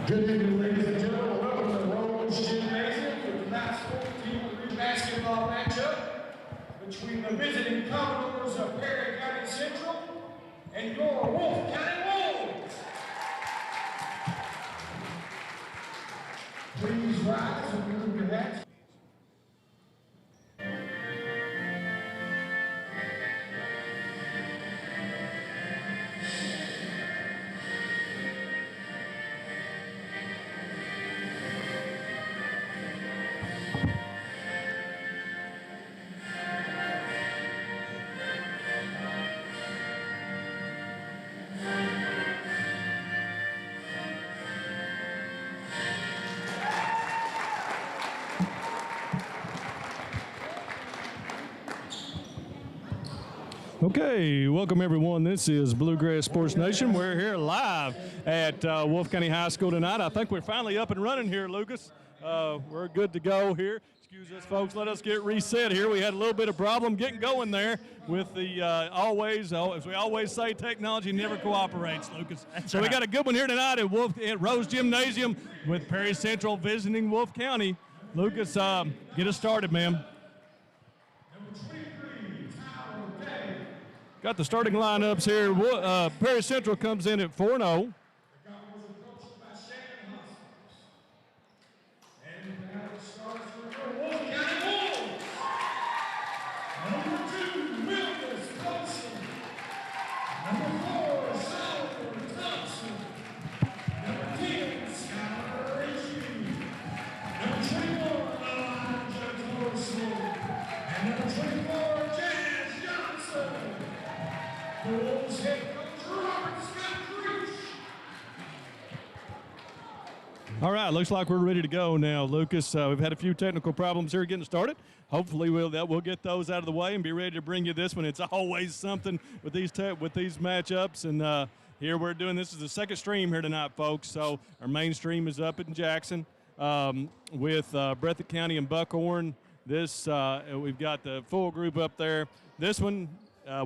Good evening, ladies and gentlemen. Welcome to Rose Gymnasium for tonight's 14-3 basketball matchup between the visiting Commodores of Perry County Central and your Wolfe County Wolves. Please rise and remove your hats. Okay, welcome everyone. This is Bluegrass Sports Nation. We're here live at Wolfe County High School tonight. I think we're finally up and running here, Lucas. We're good to go here. Excuse us, folks. Let us get reset here. We had a little bit of problem getting going there with the as we always say, technology never cooperates, Lucas. That's so right. We got a good one here tonight at Rose Gymnasium with Perry Central visiting Wolfe County. Lucas, get us started, man. Got the starting lineups here. Perry Central comes in at 4-0. All right, looks like we're ready to go now, Lucas. We've had a few technical problems here getting started. Hopefully we'll get those out of the way and be ready to bring you this one. It's always something with these matchups, and here we're doing this is the second stream here tonight, folks. So our main stream is up in Jackson with Breathitt County and Buckhorn. This we've got the full group up there. This one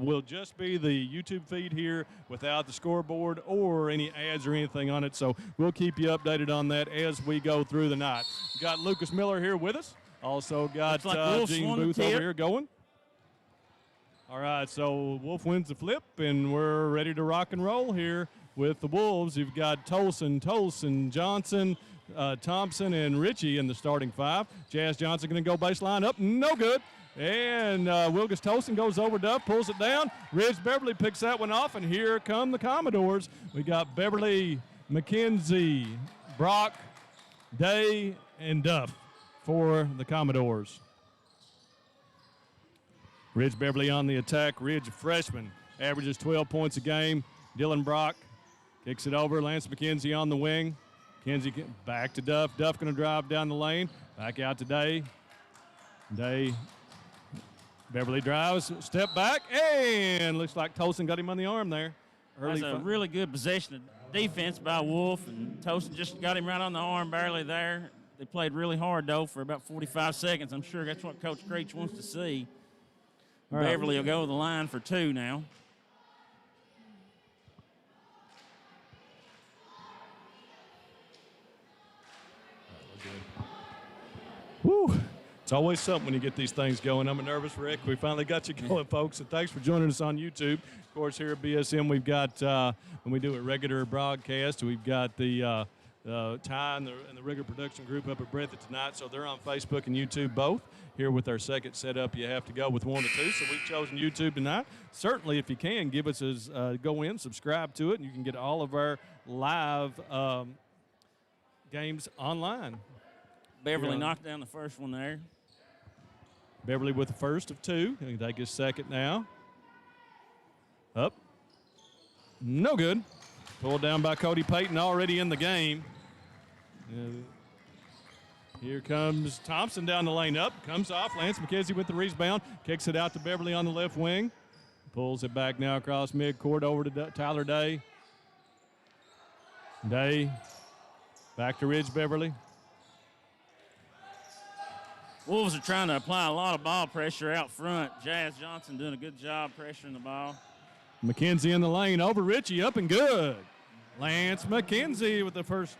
will just be the YouTube feed here without the scoreboard or any ads or anything on it. So we'll keep you updated on that as we go through the night. We've got Lucas Miller here with us. Also got Gene Booth over here going. All right, so Wolf wins the flip, and we're ready to rock and roll here with the Wolves. You've got Tolson, Johnson, Thompson, and Ritchie in the starting five. Jazz Johnson going to go baseline up. No good. And Wilgus Tolson goes over Duff, pulls it down. Ridge Beverly picks that one off, and here come the Commodores. We got Beverly, McKenzie, Brock, Day, and Duff for the Commodores. Ridge Beverly on the attack. Ridge, a freshman, averages 12 points a game. Dylan Brock kicks it over. Lance McKenzie on the wing. McKenzie back to Duff. Duff going to drive down the lane. Back out to Day. Day. Beverly drives, step back, and looks like Tolson got him on the arm there. That's a really good possession of defense by Wolfe, and Tolson just got him right on the arm, barely there. They played really hard, though, for about 45 seconds. I'm sure that's what Coach Creech wants to see. All right. Beverly will go to the line for two now. Woo! It's always something when you get these things going. I'm a nervous wreck. We finally got you going, folks, and thanks for joining us on YouTube. Of course, here at BSM, we've got, when we do a regular broadcast, we've got the Ty and the regular production group up at Breathitt tonight, so they're on Facebook and YouTube both. Here with our second setup, you have to go with 1 to 2, so we've chosen YouTube tonight. Certainly, if you can, give us go in, subscribe to it, and you can get all of our live games online. Beverly knocked down the first one there. Beverly with the first of two. He'll take his second now. Up. No good. Pulled down by Cody Payton, already in the game. Here comes Thompson down the lane up. Comes off. Lance McKenzie with the rebound. Kicks it out to Beverly on the left wing. Pulls it back now across midcourt over to Tyler Day. Day. Back to Ridge Beverly. Wolves are trying to apply a lot of ball pressure out front. Jazz Johnson doing a good job pressuring the ball. McKenzie in the lane over Ritchie, up and good. Lance McKenzie with the first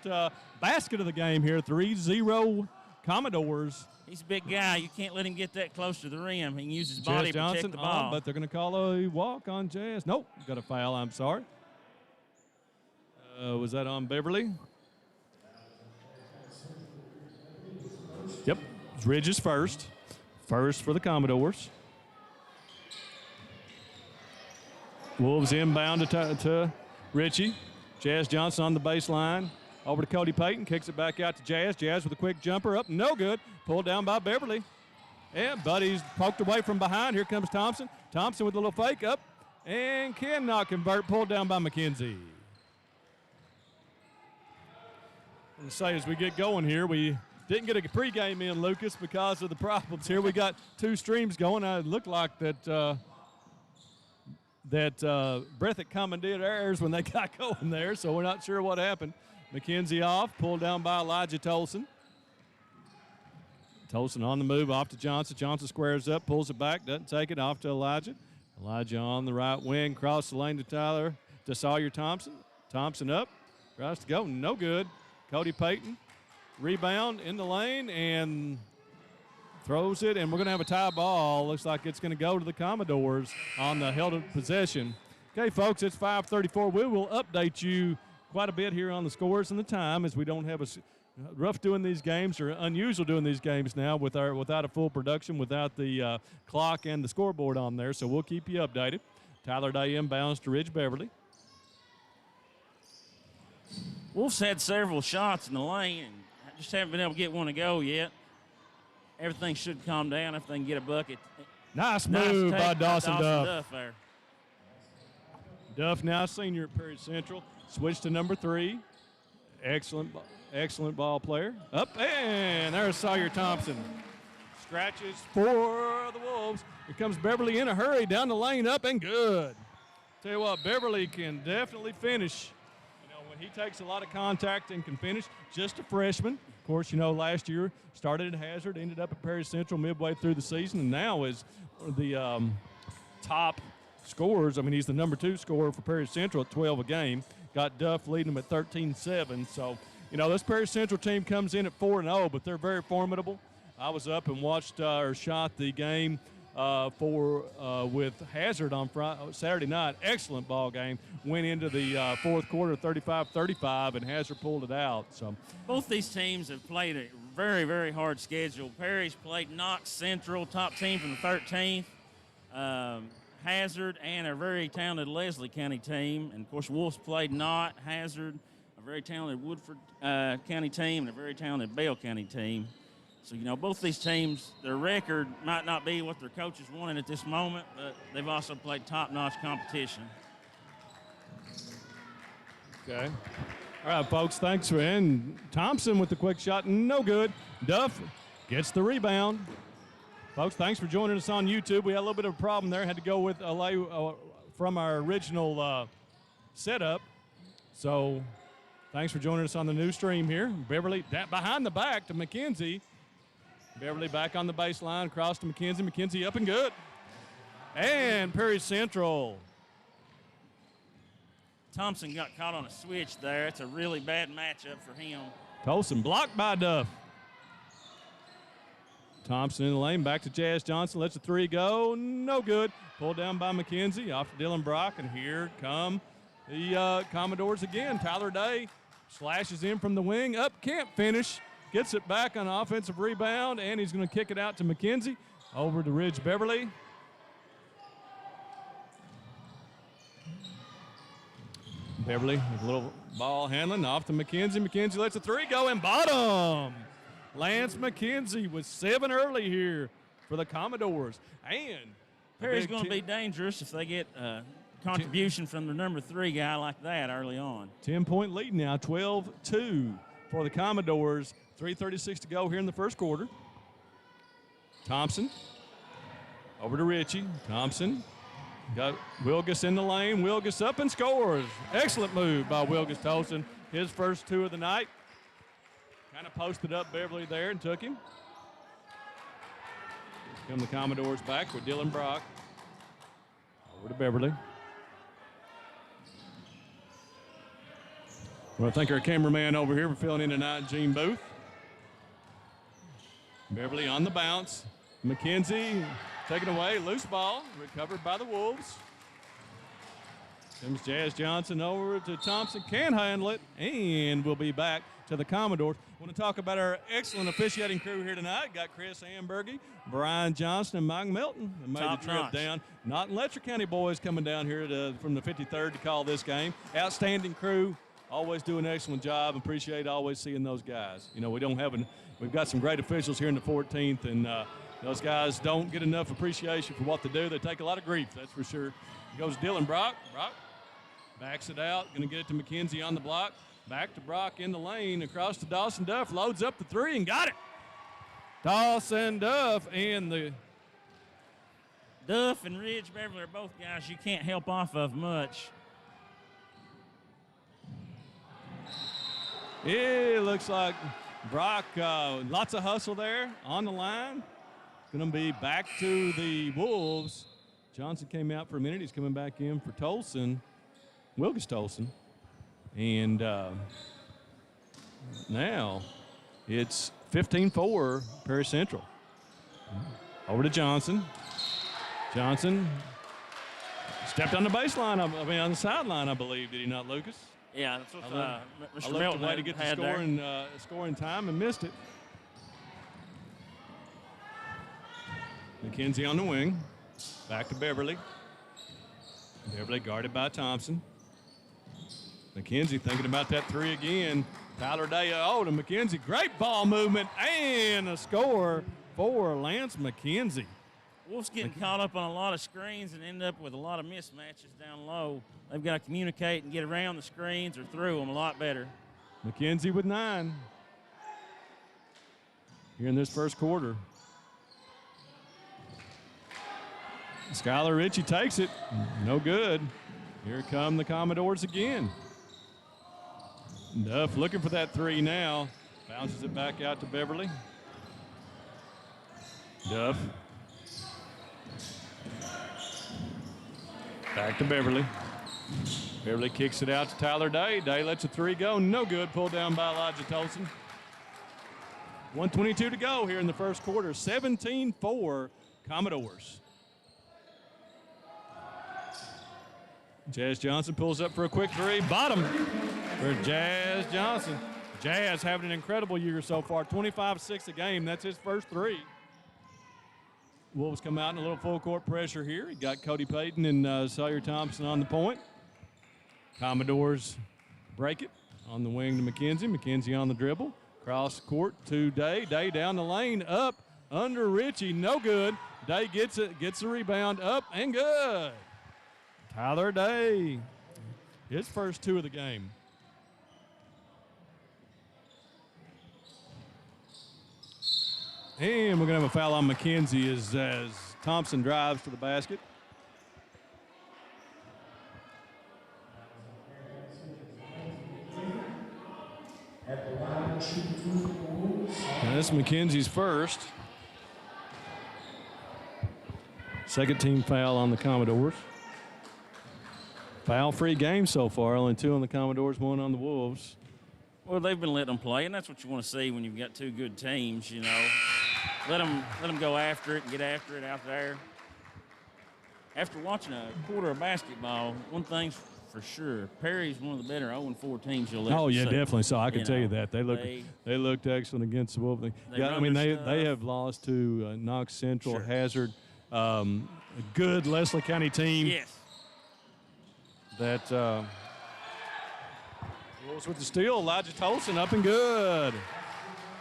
basket of the game here, 3-0 Commodores. He's a big guy. You can't let him get that close to the rim. He can use his body to Johnson protect the ball. on, but they're going to call a walk on Jazz. Nope, got a foul, I'm sorry. Was that on Beverly? Yep, Ridges first. First for the Commodores. Wolves inbound to Richie. Jazz Johnson on the baseline. Over to Cody Payton. Kicks it back out to Jazz. Jazz with a quick jumper up. No good. Pulled down by Beverly. And Buddy's poked away from behind. Here comes Thompson. Thompson with a little fake up. And cannot convert. Pulled down by McKenzie. And say as we get going here, we didn't get a pregame in, Lucas, because of the problems here. We got two streams going. It looked like that Breathitt commandeered ours when they got going there, so we're not sure what happened. McKenzie off, pulled down by Elijah Tolson. Tolson on the move, off to Johnson. Johnson squares up, pulls it back, doesn't take it, off to Elijah. Elijah on the right wing, cross the lane to Sawyer Thompson. Thompson up, tries to go, no good. Cody Payton, rebound in the lane and throws it, and we're going to have a tie ball. Looks like it's going to go to the Commodores on the held possession. Okay, folks, it's 5:34. We will update you quite a bit here on the scores and the time, as we don't have a rough doing these games, or unusual doing these games now without a full production, without the clock and the scoreboard on there. So we'll keep you updated. Tyler Day inbounds to Ridge Beverly. Wolves had several shots in the lane and just haven't been able to get one to go yet. Everything should calm down if they can get a bucket. Nice move by Dawson Duff there. Duff now senior at Perry Central. Switch to number 3. Excellent ball player. Up, and there's Sawyer Thompson. Scratches for the Wolves. Here comes Beverly in a hurry, down the lane, up and good. Tell you what, Beverly can definitely finish. You know, when he takes a lot of contact and can finish, just a freshman. Of course, you know, last year started at Hazard, ended up at Perry Central midway through the season, and now is the top scorers. I mean, he's the number 2 scorer for Perry Central at 12 a game. Got Duff leading them at 13-7. So, you know, this Perry Central team comes in at 4-0, but they're very formidable. I was up and watched or shot the game with Hazard on Saturday night. Excellent ball game. Went into the fourth quarter 35-35, and Hazard pulled it out. So both these teams have played a very, very hard schedule. Perry's played Knox Central, top team from the 13th. Hazard and a very talented Leslie County team. And, of course, Wolves played Knott, Hazard, a very talented Woodford County team, and a very talented Bell County team. So, you know, both these teams, their record might not be what their coaches wanted at this moment, but they've also played top-notch competition. Okay. All right, folks, thanks. And Thompson with the quick shot, no good. Duff gets the rebound. Folks, thanks for joining us on YouTube. We had a little bit of a problem there. Had to go with from our original setup. So thanks for joining us on the new stream here. Beverly behind the back to McKenzie. Beverly back on the baseline, across to McKenzie. McKenzie up and good. And Perry Central. Thompson got caught on a switch there. It's a really bad matchup for him. Tolson blocked by Duff. Thompson in the lane, back to Jazz Johnson, lets the 3 go, no good. Pulled down by McKenzie, off to Dylan Brock, and here come the Commodores again. Tyler Day slashes in from the wing, up, can't finish, gets it back on an offensive rebound, and he's going to kick it out to McKenzie, over to Ridge Beverly. Beverly with a little ball handling, off to McKenzie. McKenzie lets the 3 go, and bottom. Lance McKenzie with 7 early here for the Commodores. And Perry's going to be dangerous if they get contribution from the number 3 guy like that early on. 10-point lead now, 12-2 for the Commodores. 3:36 to go here in the first quarter. Thompson over to Richie. Thompson got Wilgus in the lane. Wilgus up and scores. Excellent move by Wilgus Tolson. His first 2 of the night. Kind of posted up Beverly there and took him. Come the Commodores back with Dylan Brock. Over to Beverly. Well, thank our cameraman over here for filling in tonight, Gene Booth. Beverly on the bounce. McKenzie taken away, loose ball, recovered by the Wolves. Comes Jazz Johnson over to Thompson, can handle it, and we'll be back to the Commodores. I want to talk about our excellent officiating crew here tonight. Got Chris Ambergy, Brian Johnson, and Mike Melton. They made the trip down. Not Letcher County boys coming down here from the 53rd to call this game. Outstanding crew. Always do an excellent job. Appreciate always seeing those guys. You know, we've got some great officials here in the 14th, and those guys don't get enough appreciation for what they do. They take a lot of grief, that's for sure. Goes Dylan Brock. Brock backs it out. Going to get it to McKenzie on the block. Back to Brock in the lane. Across to Dawson Duff. Loads up the three and got it. Dawson Duff and the Duff and Ridge Beverly are both guys you can't help off of much. It looks like Brock, lots of hustle there on the line. Going to be back to the Wolves. Johnson came out for a minute. He's coming back in for Tolson, Wilkes Tolson. And now it's 15-4 Perry Central. Over to Johnson. Johnson stepped on the baseline, on the sideline, I believe. Did he not, Lucas? Yeah, that's what Mr. I Melton looked away to get the scoring time and missed it. McKenzie on the wing. Back to Beverly. Beverly guarded by Thompson. McKenzie thinking about that three again. Tyler Day, to McKenzie. Great ball movement and a score for Lance McKenzie. Wolves getting caught up on a lot of screens and end up with a lot of mismatches down low. They've got to communicate and get around the screens or through them a lot better. McKenzie with 9 here in this first quarter. Skylar Ritchie takes it. No good. Here come the Commodores again. Duff looking for that three now. Bounces it back out to Beverly. Duff. Back to Beverly. Beverly kicks it out to Tyler Day. Day lets a three go. No good. Pulled down by Elijah Tolson. 1:22 to go here in the first quarter. 17-4 Commodores. Jazz Johnson pulls up for a quick three. Bottom for Jazz Johnson. Jazz having an incredible year so far. 25-6 a game. That's his first three. Wolves come out in a little full court pressure here. He got Cody Payton and Sawyer Thompson on the point. Commodores break it on the wing to McKenzie. McKenzie on the dribble. Cross court to Day. Day down the lane. Up under Ritchie. No good. Day gets it. Gets the rebound. Up and good. Tyler Day. His first two of the game. And we're going to have a foul on McKenzie as Thompson drives to the basket. And that's McKenzie's first. Second team foul on the Commodores. Foul-free game so far. Only 2 on the Commodores, 1 on the Wolves. Well, they've been letting them play, and that's what you want to see when you've got 2 good teams, you know. Let them go after it and get after it out there. After watching a quarter of basketball, one thing's for sure, Perry's one of the better 0-4 teams you'll ever see. Definitely. So I can tell you that. They looked excellent against the Wolves. They have lost to Knox Central, Sure. Hazard, a good Leslie County team. Yes. That Wolves with the steal. Elijah Tolson up and good.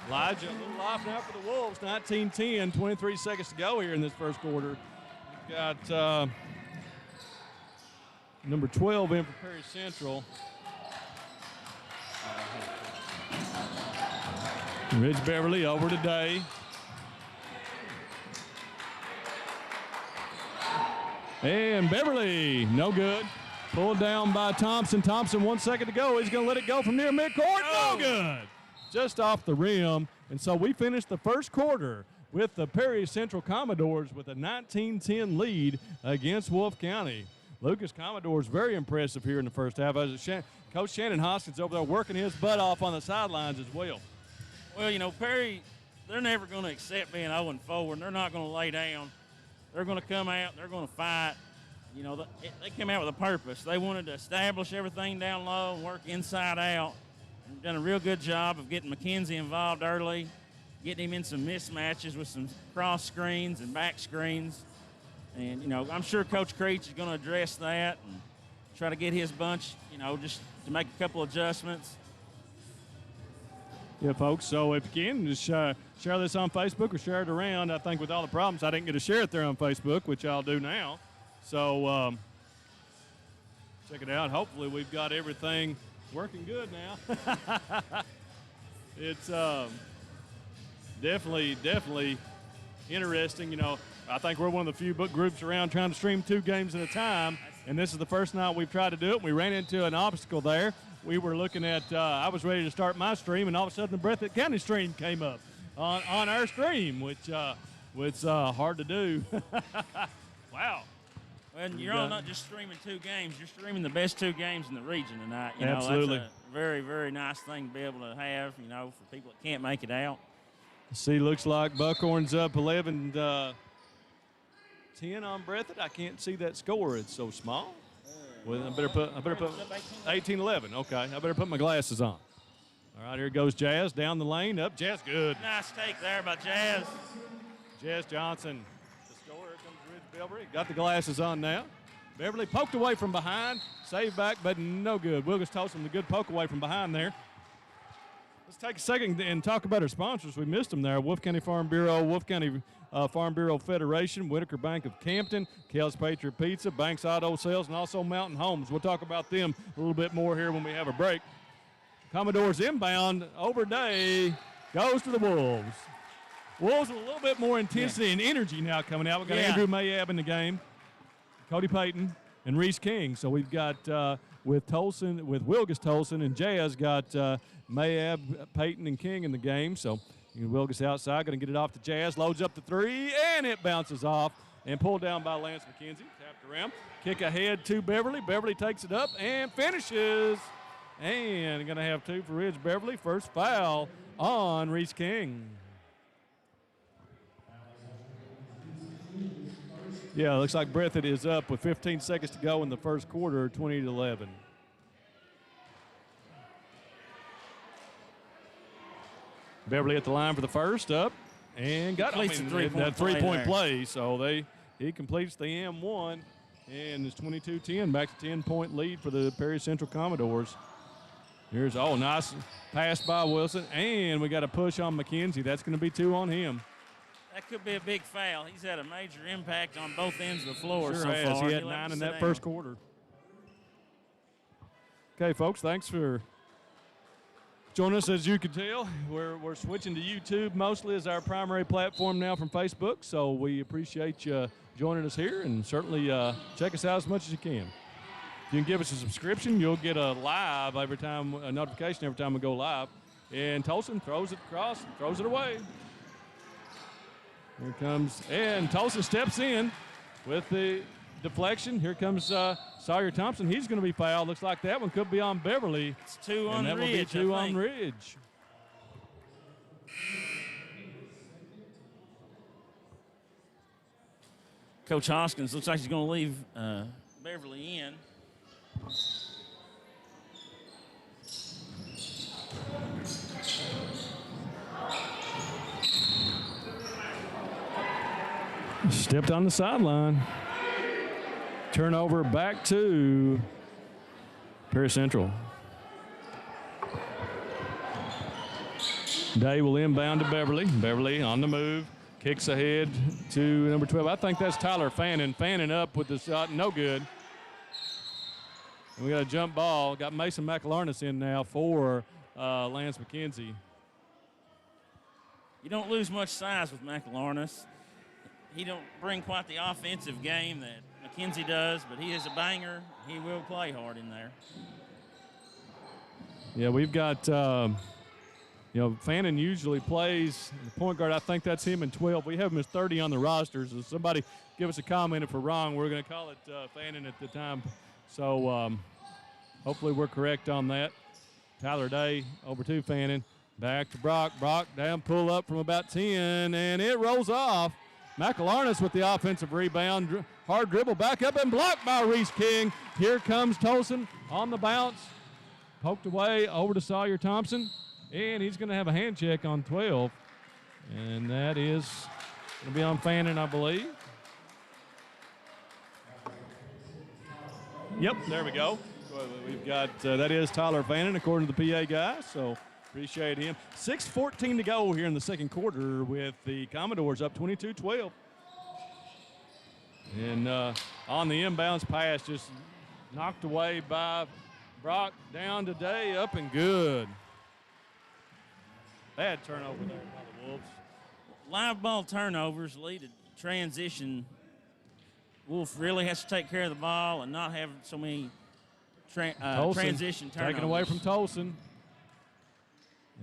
Elijah, a little off now for the Wolves. 19-10, 23 seconds to go here in this first quarter. We've got number 12 in for Perry Central. Ridge Beverly over to Day. And Beverly, no good. Pulled down by Thompson. Thompson, 1 second to go. He's going to let it go from near midcourt. No good. Just off the rim. And so we finished the first quarter with the Perry Central Commodores with a 19-10 lead against Wolfe County. Lucas, Commodores very impressive here in the first half. Kind Coach Shannon Hoskins over there working his butt off on the sidelines as well. Well, you know, Perry, they're never going to accept being 0-4, and they're not going to lay down. They're going to come out, they're going to fight. You know, they came out with a purpose. They wanted to establish everything down low and work inside out. They've done a real good job of getting McKenzie involved early, getting him in some mismatches with some cross screens and back screens. And, you know, I'm sure Coach Creech is going to address that and try to get his bunch, you know, just to make a couple adjustments. Yeah, folks, so if you can, just share this on Facebook or share it around. I think with all the problems, I didn't get to share it there on Facebook, which I'll do now. So check it out. Hopefully we've got everything working good now. It's definitely interesting. You know, I think we're one of the few book groups around trying to stream 2 games at a time, and this is the first night we've tried to do it. We ran into an obstacle there. We were looking at, I was ready to start my stream, and all of a sudden the Breathitt County stream came up on our stream, which was hard to do. Wow. Well, you're all not just streaming 2 games. You're streaming the best 2 games in the region tonight. You Absolutely. know, that's a very, very nice thing to be able to have, you know, for people that can't make it out. See, looks like Buckhorn's up 11-10 on Breathitt. I can't see that score. It's so small. Well, I better put 18-11. Okay, I better put my glasses on. All right, here goes Jazz down the lane. Up, Jazz, good. Nice take there by Jazz. Jazz Johnson. The score, here comes Ridge Beverly. Got the glasses on now. Beverly poked away from behind. Saved back, but no good. Wilkes Tolson, the good poke away from behind there. Let's take a second and talk about our sponsors. We missed them there. Wolfe County Farm Bureau, Wolfe County Farm Bureau Federation, Whitaker Bank of Campton, Kel's Patriot Pizza, Banks Auto Sales, and also Mountain Homes. We'll talk about them a little bit more here when we have a break. Commodores inbound, Overday goes to the Wolves. Wolves with a little bit more intensity and energy now coming out. We've got Andrew Mayab in the game, Cody Payton, and Reese King. So we've got with Wilkes Tolson and Jazz got Mayab, Payton, and King in the game. So Wilkes outside, going to get it off to Jazz, loads up the 3, and it bounces off and pulled down by Lance McKenzie. Tapped around, kick ahead to Beverly. Beverly takes it up and finishes. And going to have 2 for Ridge Beverly. First foul on Reese King. Yeah, looks like Breathitt is up with 15 seconds to go in the first quarter, 20-11. Beverly at the line for the first, up and got that three-point play. So he completes the M1, and it's 22-10, back to 10-point lead for the Perry Central Commodores. Here's nice pass by Wilson, and we got a push on McKenzie. That's going to be 2 on him. That could be a big foul. He's had a major impact on both ends of the floor so far. He had 9 in that first quarter. Okay, folks, thanks for joining us. As you can tell, we're switching to YouTube mostly as our primary platform now from Facebook, so we appreciate you joining us here, and certainly check us out as much as you can. If you can give us a subscription, you'll get a notification every time we go live. And Tolson throws it across, throws it away. Here comes, and Tolson steps in with the deflection. Here comes Sawyer Thompson. He's going to be fouled. Looks like that one could be on Beverly. It's 2 on Ridge. That will be 2 on Ridge. Coach Hoskins looks like he's going to leave Beverly in. Stepped on the sideline. Turnover back to Perry Central. Day will inbound to Beverly. Beverly on the move. Kicks ahead to number 12. I think that's Tyler Fannin. Fannin up with the shot. No good. And we got a jump ball. Got Mason McIlarnis in now for Lance McKenzie. You don't lose much size with McIlarnis. He don't bring quite the offensive game that McKenzie does, but he is a banger. He will play hard in there. Yeah, we've got, Fannin usually plays the point guard. I think that's him in 12. We have him as 30 on the roster. So somebody give us a comment if we're wrong. We're going to call it Fannin at the time. So Hopefully we're correct on that. Tyler Day over to Fannin. Back to Brock. Brock down, pull up from about 10, and it rolls off. McElarnis with the offensive rebound. Hard dribble back up and blocked by Reese King. Here comes Tolson on the bounce. Poked away over to Sawyer Thompson, and he's going to have a hand check on 12. And that is going to be on Fannin, I believe. Yep, there we go. We've got, that is Tyler Fannin, according to the PA guy, so appreciate him. 6:14 to go here in the second quarter with the Commodores up 22-12. And on the inbounds pass, just knocked away by Brock, down today, up and good. Bad turnover there by the Wolves. Live ball turnovers lead to transition. Wolf really has to take care of the ball and not have so many transition turnovers. Taken away from Tolson.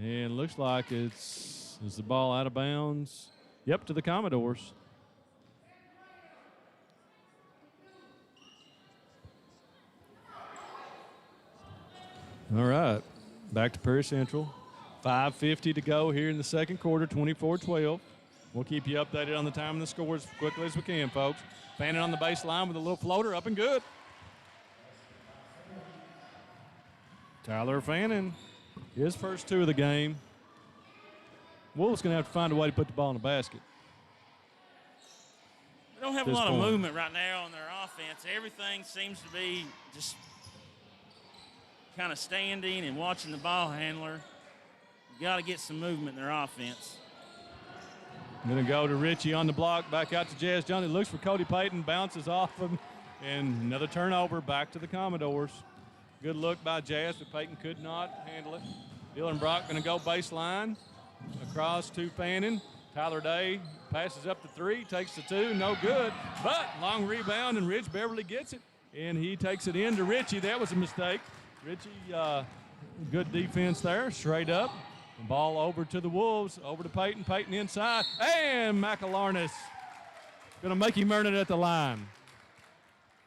And looks like is the ball out of bounds? Yep, to the Commodores. All right, back to Perry Central. 5:50 to go here in the second quarter, 24-12. We'll keep you updated on the time and the scores as quickly as we can, folks. Fannin on the baseline with a little floater, up and good. Tyler Fannin, his first two of the game. Wolves going to have to find a way to put the ball in the basket. They don't have a lot of movement right now on their offense. Everything seems to be just kind of standing and watching the ball handler. You got to get some movement in their offense. Going to go to Richie on the block, back out to Jazz Johnson. Looks for Cody Payton, bounces off him, and another turnover back to the Commodores. Good look by Jazz, but Payton could not handle it. Dylan Brock going to go baseline across to Fannin. Tyler Day passes up the three, takes the two, no good. But long rebound, and Rich Beverly gets it, and he takes it in to Richie. That was a mistake. Richie, good defense there, straight up. Ball over to the Wolves, over to Payton. Payton inside, and McElarnis going to make him earn it at the line.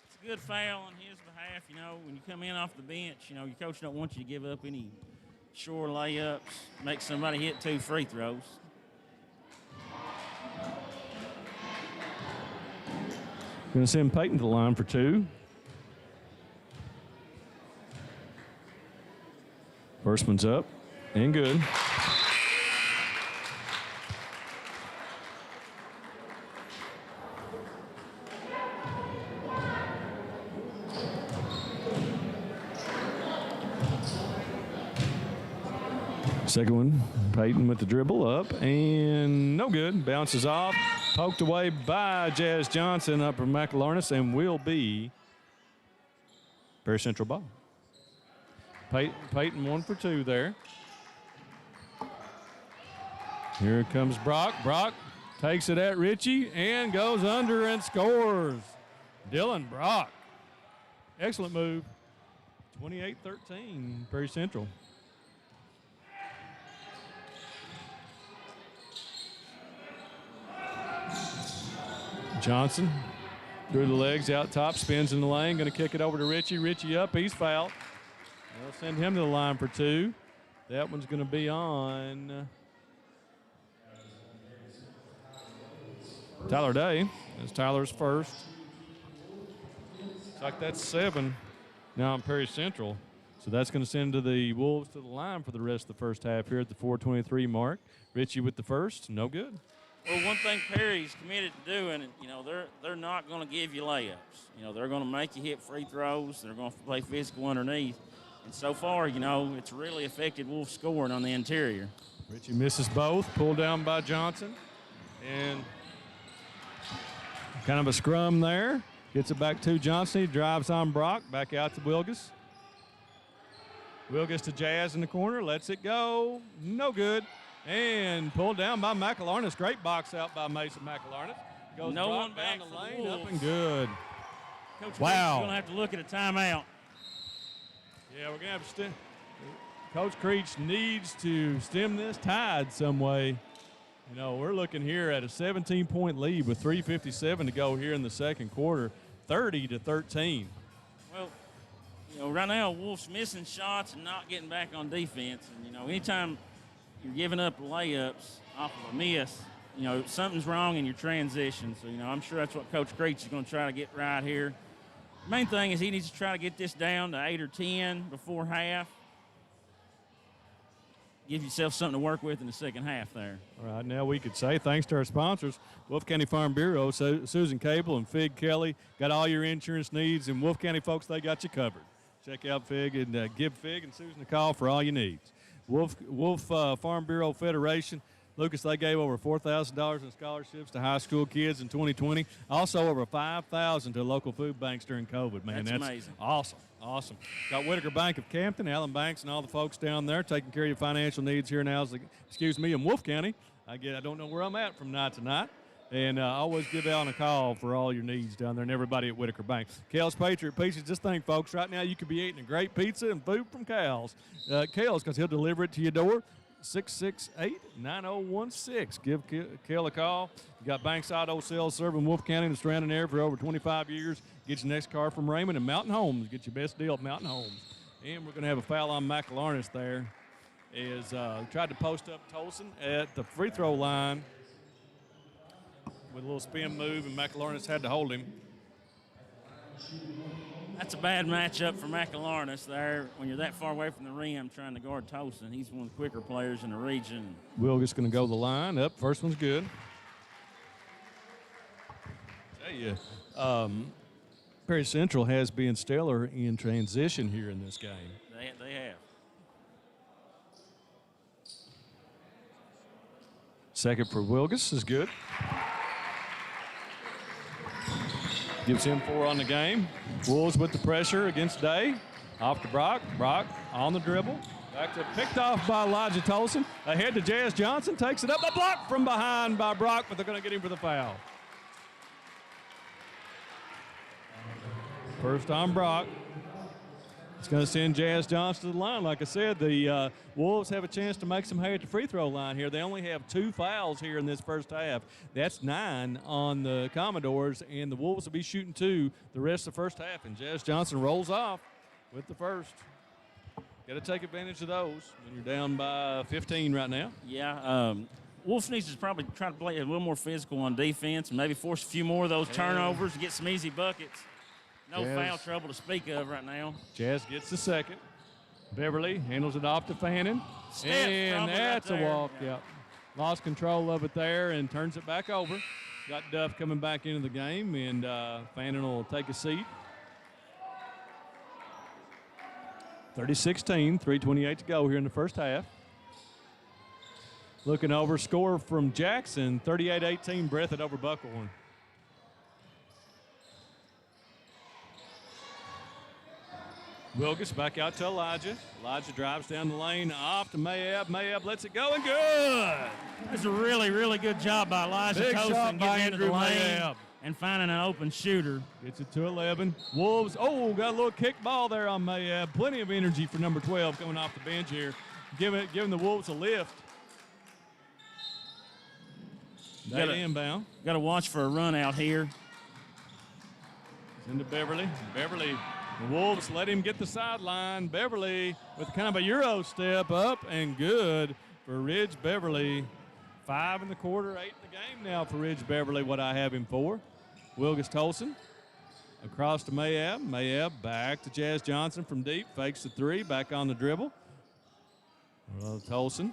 It's a good foul on his behalf. You know, when you come in off the bench, you know, your coach don't want you to give up any short layups, make somebody hit 2 free throws. Going to send Payton to the line for 2. First one's up and good. Second one, Payton with the dribble up and no good. Bounces off, poked away by Jazz Johnson up from McElarnis, and will be Perry Central ball. Payton 1 for 2 there. Here comes Brock. Brock takes it at Richie and goes under and scores. Dylan Brock. Excellent move. 28-13, Perry Central. Johnson through the legs, out top, spins in the lane, going to kick it over to Richie. Richie up, he's fouled. They'll send him to the line for 2. That one's going to be on Tyler Day. That's Tyler's first. Looks like that's 7 now on Perry Central. So that's going to send to the Wolves to the line for the rest of the first half here at the 4:23 mark. Richie with the first, no good. Well, one thing Perry's committed to doing, you know, they're not going to give you layups. You know, they're going to make you hit free throws. They're going to play physical underneath. And so far, you know, it's really affected Wolf scoring on the interior. Richie misses both, pulled down by Johnson. And kind of a scrum there. Gets it back to Johnson. He drives on Brock, back out to Wilgus. Wilgus to Jazz in the corner, lets it go. No good. And pulled down by McElarnis. Great box out by Mason McElarnis. Goes no one down back the for lane, the up Wolves. and good. Coach Wow. Creech's going to have to look at a timeout. Yeah, we're going to have to Coach Creech needs to stem this tide some way. You know, we're looking here at a 17-point lead with 3:57 to go here in the second quarter, 30-13. Well, right now Wolf's missing shots and not getting back on defense. And, anytime you're giving up layups off of a miss, something's wrong in your transition. So, I'm sure that's what Coach Creech is going to try to get right here. The main thing is he needs to try to get this down to 8 or 10 before half. Give yourself something to work with in the second half there. All right, now we could say thanks to our sponsors, Wolfe County Farm Bureau, Susan Cable and Fig Kelly, got all your insurance needs, and Wolfe County folks, they got you covered. Check out Fig and give Fig and Susan a call for all your needs. Wolfe Farm Bureau Federation, Lucas, they gave over $4,000 in scholarships to high school kids in 2020. Also over $5,000 to local food banks during COVID, man. That's amazing. Awesome. Got Whitaker Bank of Campton, Allen Banks, and all the folks down there taking care of your financial needs here now. In Wolfe County. I don't know where I'm at from night to night. And always give Alan a call for all your needs down there and everybody at Whitaker Bank. Cal's Patriot Pizzas, just think, folks, right now you could be eating a great pizza and food from Cal's. Cal's, because he'll deliver it to your door. 668-9016. Give Kel a call. You got Banks Auto Sales serving Wolfe County and the surrounding area for over 25 years. Get your next car from Raymond and Mountain Homes. Get your best deal at Mountain Homes. And we're going to have a foul on McElharnis there. Tried to post up Tolson at the free throw line with a little spin move, and McElharnis had to hold him. That's a bad matchup for McElharnis there when you're that far away from the rim trying to guard Tolson. He's one of the quicker players in the region. Wilgus going to go the line. Up, first one's good. Tell you, Perry Central has been stellar in transition here in this game. They have. Second for Wilgus is good. Gives him 4 on the game. Wolves with the pressure against Day. Off to Brock. Brock on the dribble. Back to picked off by Elijah Tolson. Ahead to Jazz Johnson. Takes it up. A block from behind by Brock, but they're going to get him for the foul. First on Brock. It's going to send Jazz Johnson to the line. Like I said, the Wolves have a chance to make some hay at the free throw line here. They only have 2 fouls here in this first half. That's 9 on the Commodores, and the Wolves will be shooting 2 the rest of the first half. And Jazz Johnson rolls off with the first. Got to take advantage of those when you're down by 15 right now. Yeah. Wolves needs to probably try to play a little more physical on defense and maybe force a few more of those turnovers and get some easy buckets. No foul trouble to speak of right now. Jazz gets the second. Beverly handles it off to Fannin. And that's right a walk. Yeah. Lost control of it there and turns it back over. Got Duff coming back into the game, and Fannin will take a seat. 30-16, 3:28 to go here in the first half. Looking over, score from Jackson, 38-18, Breathitt over Buckhorn. Wilgus back out to Elijah. Elijah drives down the lane, off to Mayab. Mayab lets it go, and good. That's a really, really good job by Elijah Big Tosin shot by getting into the Andrew lane Mayab. and finding an open shooter. Gets it to 11. Wolves, got a little kick ball there on Mayab. Plenty of energy for number 12 coming off the bench here. Giving the Wolves a lift. That inbound. Got to watch for a run out here. It's into Beverly. Beverly, the Wolves let him get the sideline. Beverly with kind of a Euro step up and good for Ridge Beverly. 5 in the quarter, 8 in the game now for Ridge Beverly, what I have him for. Wilgus Tolson across to Mayab. Mayab back to Jazz Johnson from deep. Fakes the 3, back on the dribble. Tolson.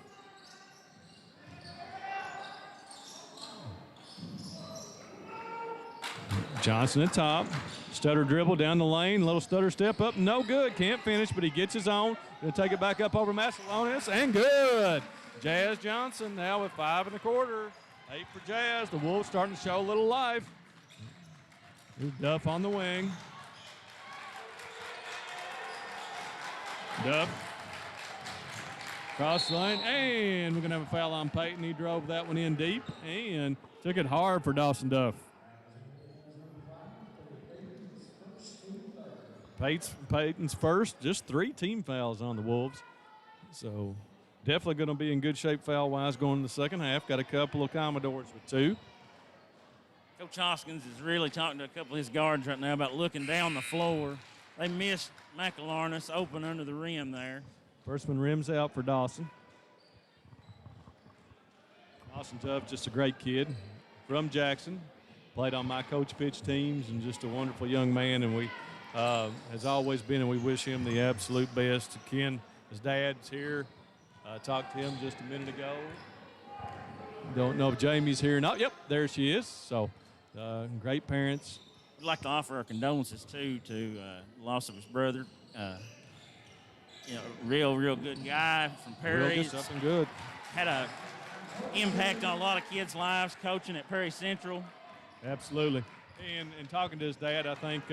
Johnson at top. Stutter dribble down the lane. Little stutter step up. No good. Can't finish, but he gets his own. Going to take it back up over Macelonis. And good. Jazz Johnson now with 5 in the quarter. 8 for Jazz. The Wolves starting to show a little life. Here's Duff on the wing. Duff. Cross the lane. And we're going to have a foul on Peyton. He drove that one in deep and took it hard for Dawson Duff. Peyton's first, just 3 team fouls on the Wolves. So definitely going to be in good shape foul-wise going in the second half. Got a couple of Commodores with 2. Coach Hoskins is really talking to a couple of his guards right now about looking down the floor They missed McElharness open under the rim there. First one rims out for Dawson. Dawson Tuff, just a great kid from Jackson. Played on my coach pitch teams and just a wonderful young man. And we has always been, and we wish him the absolute best. Ken, his dad's here. Talked to him just a minute ago. Don't know if Jamie's here or not. Yep, there she is. So, great parents. We'd like to offer our condolences, too, to the loss of his brother. Real good guy from Perry. Real good, something good. Had a impact on a lot of kids' lives coaching at Perry Central. Absolutely. And talking to his dad, I think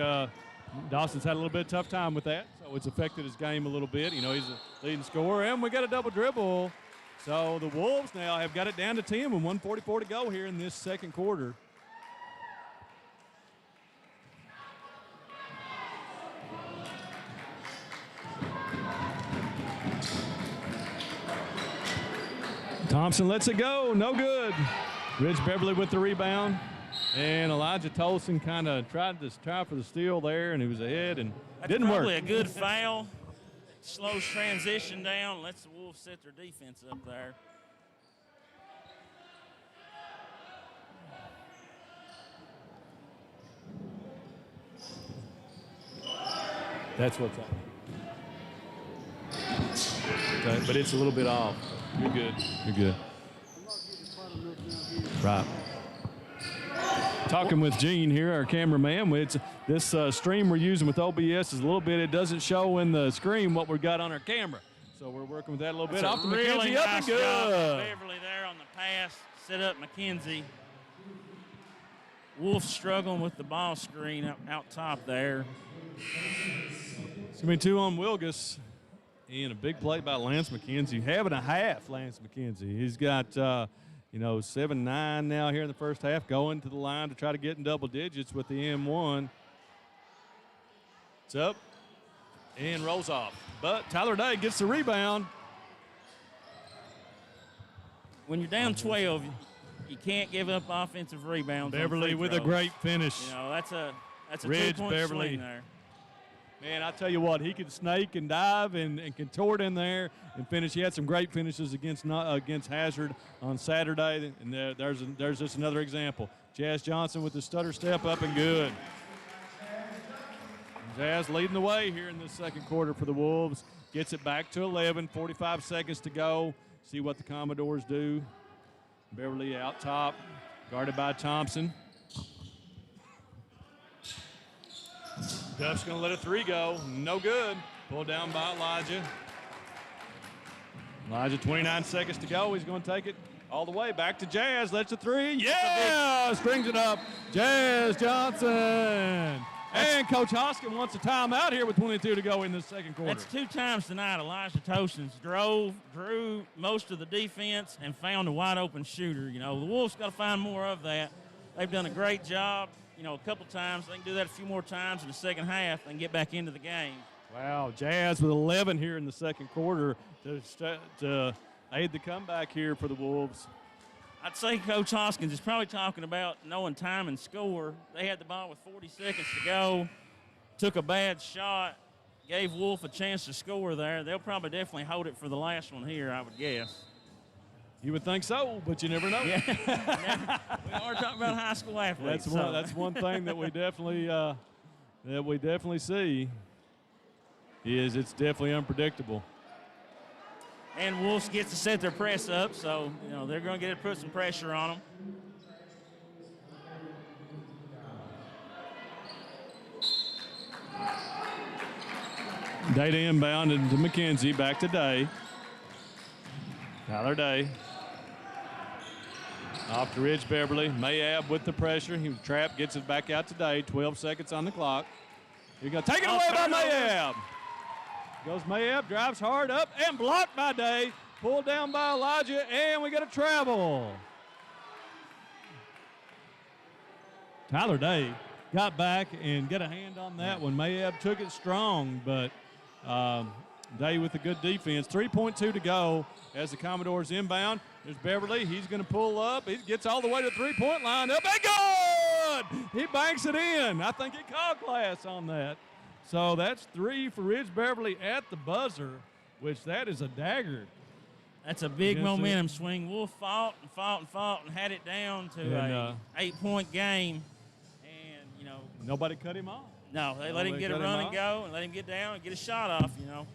Dawson's had a little bit of a tough time with that, so it's affected his game a little bit. You know, he's a leading scorer, and we got a double dribble. So the Wolves now have got it down to 10 with 1:44 to go here in this second quarter. Thompson lets it go. No good. Rich Beverly with the rebound. And Elijah Tolson kind of tried for the steal there, and he was ahead and didn't work. Probably a good foul. Slows transition down, lets the Wolves set their defense up there. That's what's up. Okay, but it's a little bit off. You're good. You're good. Right. Talking with Gene here, our cameraman. This stream we're using with OBS is a little bit, it doesn't show in the screen what we've got on our camera. So we're working with that a little bit. Off to really McKenzie, nice up and good. Job Beverly there on the pass, set up McKenzie. Wolf struggling with the ball screen out top there. It's going to be 2 on Wilgus. And a big play by Lance McKenzie. Having a half, Lance McKenzie. He's got 7-9 now here in the first half, going to the line to try to get in double digits with the M1. It's up and rolls off. But Tyler Day gets the rebound. When you're down 12, you can't give up offensive rebounds. Beverly with a great finish. You know, that's a Ridge 2-point Beverly. swing there. Man, I tell you what, he can snake and dive and contort in there and finish. He had some great finishes against Hazard on Saturday, and there's just another example. Jazz Johnson with the stutter step up and good. Jazz leading the way here in the second quarter for the Wolves. Gets it back to 11, 45 seconds to go. See what the Commodores do. Beverly out top, guarded by Thompson. Duff's going to let a 3 go. No good. Pulled down by Elijah. Elijah, 29 seconds to go. He's going to take it all the way back to Jazz. Lets a 3. Yeah! Strings it up. Jazz Johnson. And Coach Hoskin wants a timeout here with 22 to go in the second quarter. That's 2 times tonight. Elijah Tosins drew most of the defense, and found a wide-open shooter. You know, the Wolves got to find more of that. They've done a great job. You know, a couple times. They can do that a few more times in the second half and get back into the game. Wow, Jazz with 11 here in the second quarter to aid the comeback here for the Wolves. I'd say Coach Hoskins is probably talking about knowing time and score. They had the ball with 40 seconds to go, took a bad shot, gave Wolf a chance to score there. They'll probably definitely hold it for the last one here, I would guess. You would think so, but you never know. Yeah. We are talking about high school athletes. That's one thing that we definitely see is it's definitely unpredictable. And Wolves gets to set their press up, so you know they're going to get to put some pressure on them. Day to inbound into McKenzie, back to Day. Tyler Day. Off to Ridge Beverly. Mayab with the pressure. He was trapped, gets it back out today. 12 seconds on the clock. You're going to take it away by Mayab. Goes Mayab, drives hard up and blocked by Day. Pulled down by Elijah, and we got a travel. Tyler Day got back and got a hand on that one. Mayab took it strong, but Day with a good defense. 3.2 to go as the Commodores inbound. There's Beverly. He's going to pull up. He gets all the way to the three-point line. Up and good! He banks it in. I think he called glass on that. So that's 3 for Ridge Beverly at the buzzer, which that is a dagger. That's a big Against momentum swing. Wolf fought and fought and fought and had it down to a 8-point game. And, you know. Nobody cut him off. No, they let him get a run and go and let him get down and get a shot off, you know.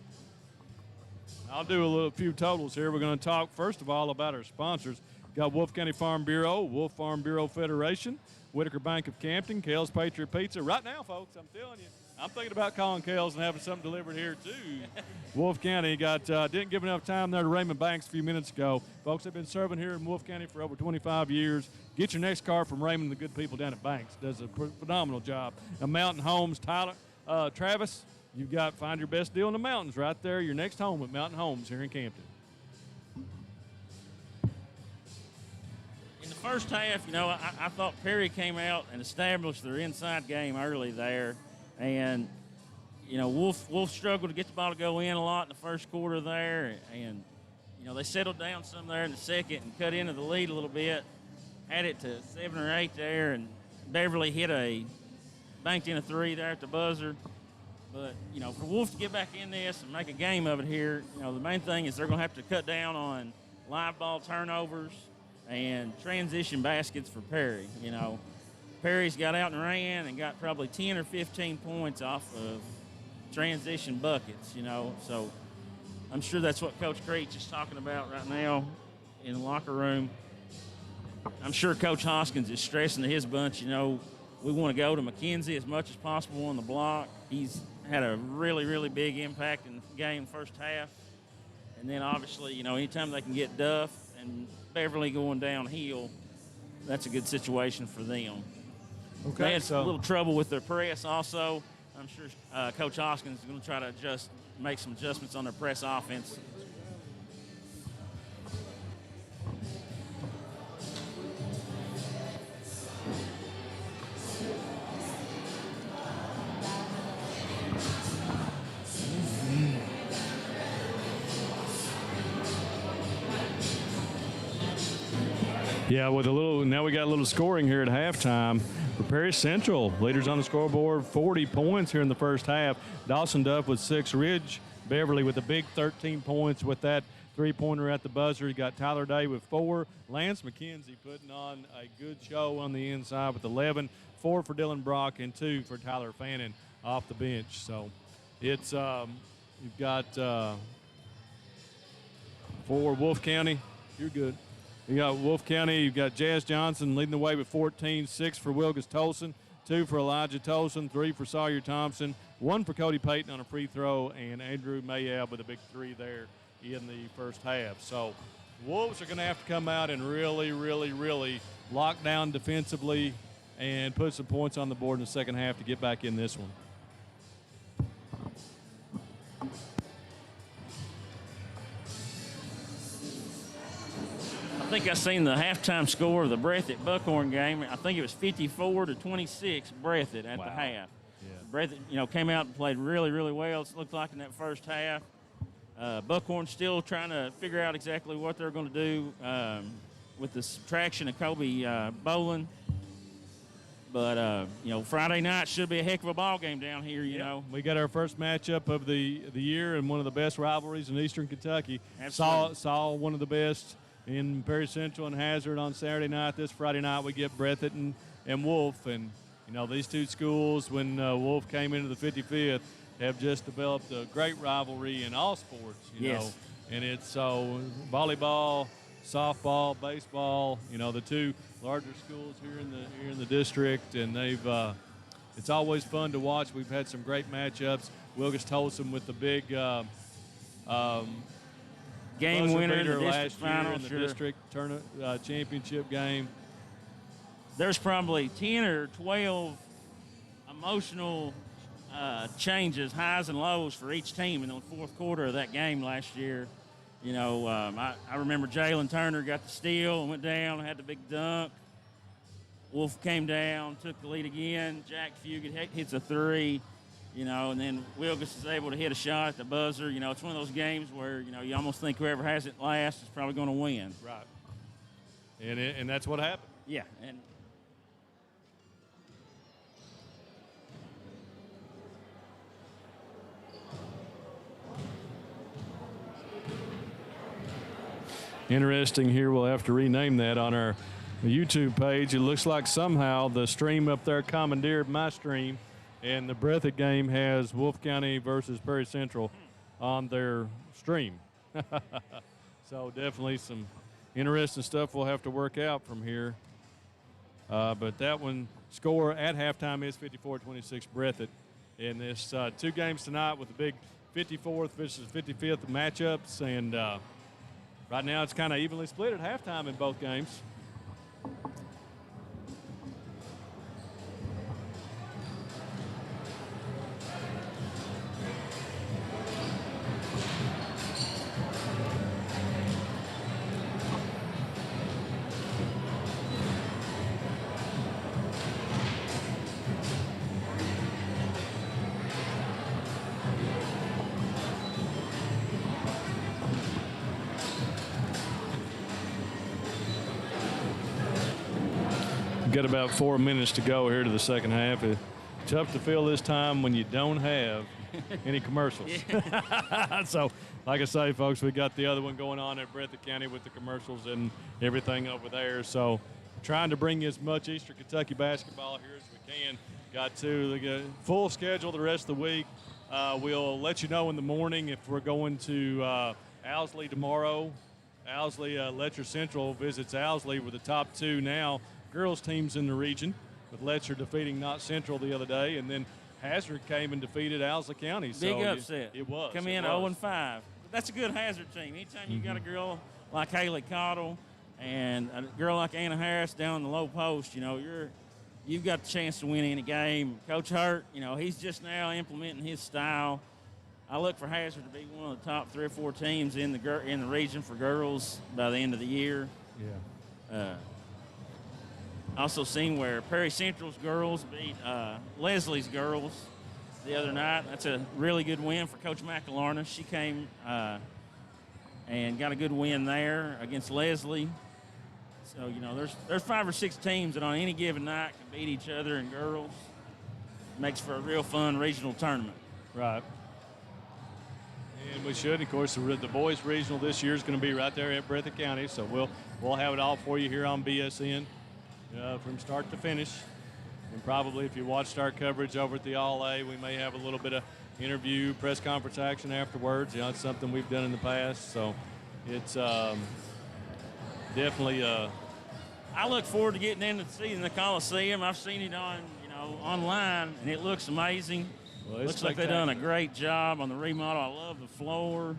I'll do a few totals here. We're going to talk, first of all, about our sponsors. Got Wolfe County Farm Bureau, Wolf Farm Bureau Federation, Whitaker Bank of Campton, Kale's Patriot Pizza. Right now, folks, I'm telling you, I'm thinking about calling Kale's and having something delivered here, too. Wolfe County didn't give enough time there to Raymond Banks a few minutes ago. Folks, they've been serving here in Wolfe County for over 25 years. Get your next car from Raymond, the good people down at Banks. Does a phenomenal job. Mountain Homes, Travis, you've got find your best deal in the mountains right there. Your next home at Mountain Homes here in Campton. In the first half, you know, I thought Perry came out and established their inside game early there. And, you know, Wolf struggled to get the ball to go in a lot in the first quarter there. And, you know, they settled down some there in the second and cut into the lead a little bit. Had it to 7 or 8 there. And Beverly banked in a 3 there at the buzzer. But, you know, for Wolf to get back in this and make a game of it here, you know, the main thing is they're going to have to cut down on live ball turnovers and transition baskets for Perry, you know. Perry's got out and ran and got probably 10 or 15 points off of transition buckets, you know. So I'm sure that's what Coach Creech is talking about right now in the locker room. I'm sure Coach Hoskins is stressing to his bunch, you know, we want to go to McKenzie as much as possible on the block. He's had a really, really big impact in the game first half. And then obviously, you know, anytime they can get Duff and Beverly going downhill, that's a good situation for them. Okay, they had a little trouble with their press also. I'm sure Coach Hoskins is going to try to make some adjustments on their press offense. Yeah, now we got a little scoring here at halftime. For Perry Central, leaders on the scoreboard, 40 points here in the first half. Dawson Duff with 6. Ridge Beverly with a big 13 points with that three-pointer at the buzzer. You got Tyler Day with 4. Lance McKenzie putting on a good show on the inside with 11. 4 for Dylan Brock and 2 for Tyler Fannin off the bench. So it's you've got for Wolfe County. You're good. You got Wolfe County, you've got Jazz Johnson leading the way with 14, 6 for Wilgus Tolson, 2 for Elijah Tolson, 3 for Sawyer Thompson, 1 for Cody Payton on a free throw, and Andrew Mayab with a big 3 there in the first half. So Wolves are going to have to come out and really, really, really lock down defensively and put some points on the board in the second half to get back in this one. I think I seen the halftime score of the Breathitt Buckhorn game. I think it was 54-26 Breathitt at the half. Yeah. Breathitt, you know, came out and played really, really well. It looked like in that first half. Buckhorn still trying to figure out exactly what they're going to do with the subtraction of Kobe Bolin. But, you know, Friday night should be a heck of a ball game down here, you know. We got our first matchup of the year and one of the best rivalries in Eastern Kentucky. Absolutely. Saw one of the best in Perry Central and Hazard on Saturday night. This Friday night we get Breathitt and Wolfe. And, you know, these two schools, when Wolfe came into the 55th, have just developed a great rivalry in all sports, you know. And it's so volleyball, softball, baseball, you know, the two larger schools here in the district, and they've it's always fun to watch. We've had some great matchups. Wilgus Tolson with the big game winner in the district last final, year in the district tournament championship game. There's probably 10 or 12 emotional changes, highs and lows for each team in the fourth quarter of that game last year. You know, I remember Jalen Turner got the steal and went down, had the big dunk. Wolfe came down, took the lead again. Jack Fugit hits a 3. You know, and then Wilgus is able to hit a shot at the buzzer. You know, it's one of those games where, you know, you almost think whoever has it last is probably going to win. Right. And that's what happened. Yeah. And Interesting here. We'll have to rename that on our YouTube page. It looks like somehow the stream up there commandeered my stream, and the Breathitt game has Wolfe County versus Perry Central on their stream. So definitely some interesting stuff we'll have to work out from here. But that one score at halftime is 54-26 Breathitt. And this 2 games tonight with the big 54th versus 55th matchups. And right now it's kind of evenly split at halftime in both games. Got about 4 minutes to go here to the second half. It's tough to fill this time when you don't have any commercials. So, like I say, folks, we got the other one going on at Breathitt County with the commercials and everything over there. So, trying to bring you as much Eastern Kentucky basketball here as we can. Got to the full schedule the rest of the week. We'll let you know in the morning if we're going to Owsley tomorrow. Owsley, Letcher Central visits Owsley with the top 2 now girls teams in the region, with Letcher defeating Knott Central the other day, and then Hazard came and defeated Owsley County. Big upset. It was. Come in 0-5. That's a good Hazard team. Anytime you got a girl like Haley Cottle and a girl like Anna Harris down in the low post, you've got the chance to win any game. Coach Hurt, he's just now implementing his style. I look for Hazard to be one of the top 3 or 4 teams in the region for girls by the end of the year. Yeah. Also seen where Perry Central's girls beat Leslie's girls the other night. That's a really good win for Coach McElarna. She came and got a good win there against Leslie. So, there's 5 or 6 teams that on any given night can beat each other in girls. Makes for a real fun regional tournament. Right. And we should, of course, the boys regional this year is going to be right there at Breathitt County. So we'll have it all for you here on BSN. From start to finish. And probably if you watched our coverage over at the All-A, we may have a little bit of interview, press conference action afterwards. It's something we've done in the past. So it's definitely I look forward to getting in and seeing the Coliseum. I've seen it on, online, and it looks amazing. Well, looks like they've done a great job on the remodel. I love the floor.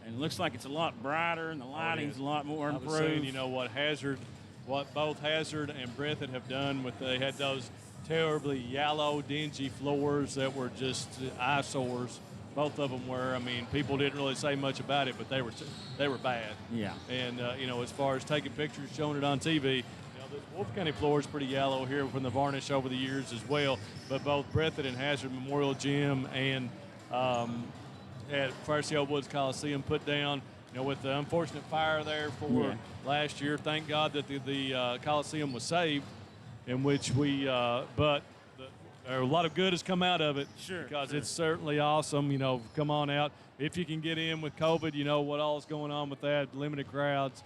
And it looks like it's a lot brighter, and the lighting's a lot more improved. I was saying, what both Hazard and Breathitt have done they had those terribly yellow, dingy floors that were just eyesores. Both of them were. I mean, people didn't really say much about it, but they were bad. Yeah. And as far as taking pictures, showing it on TV, this Wolfe County floor is pretty yellow here from the varnish over the years as well. But both Breathitt and Hazard Memorial Gym and at First Hill Woods Coliseum put down. With the unfortunate fire there for last year, thank God that the Coliseum was saved, in which but a lot of good has come out of it. Sure. Because it's certainly awesome. Come on out. If you can get in with COVID, what all is going on with that, limited crowds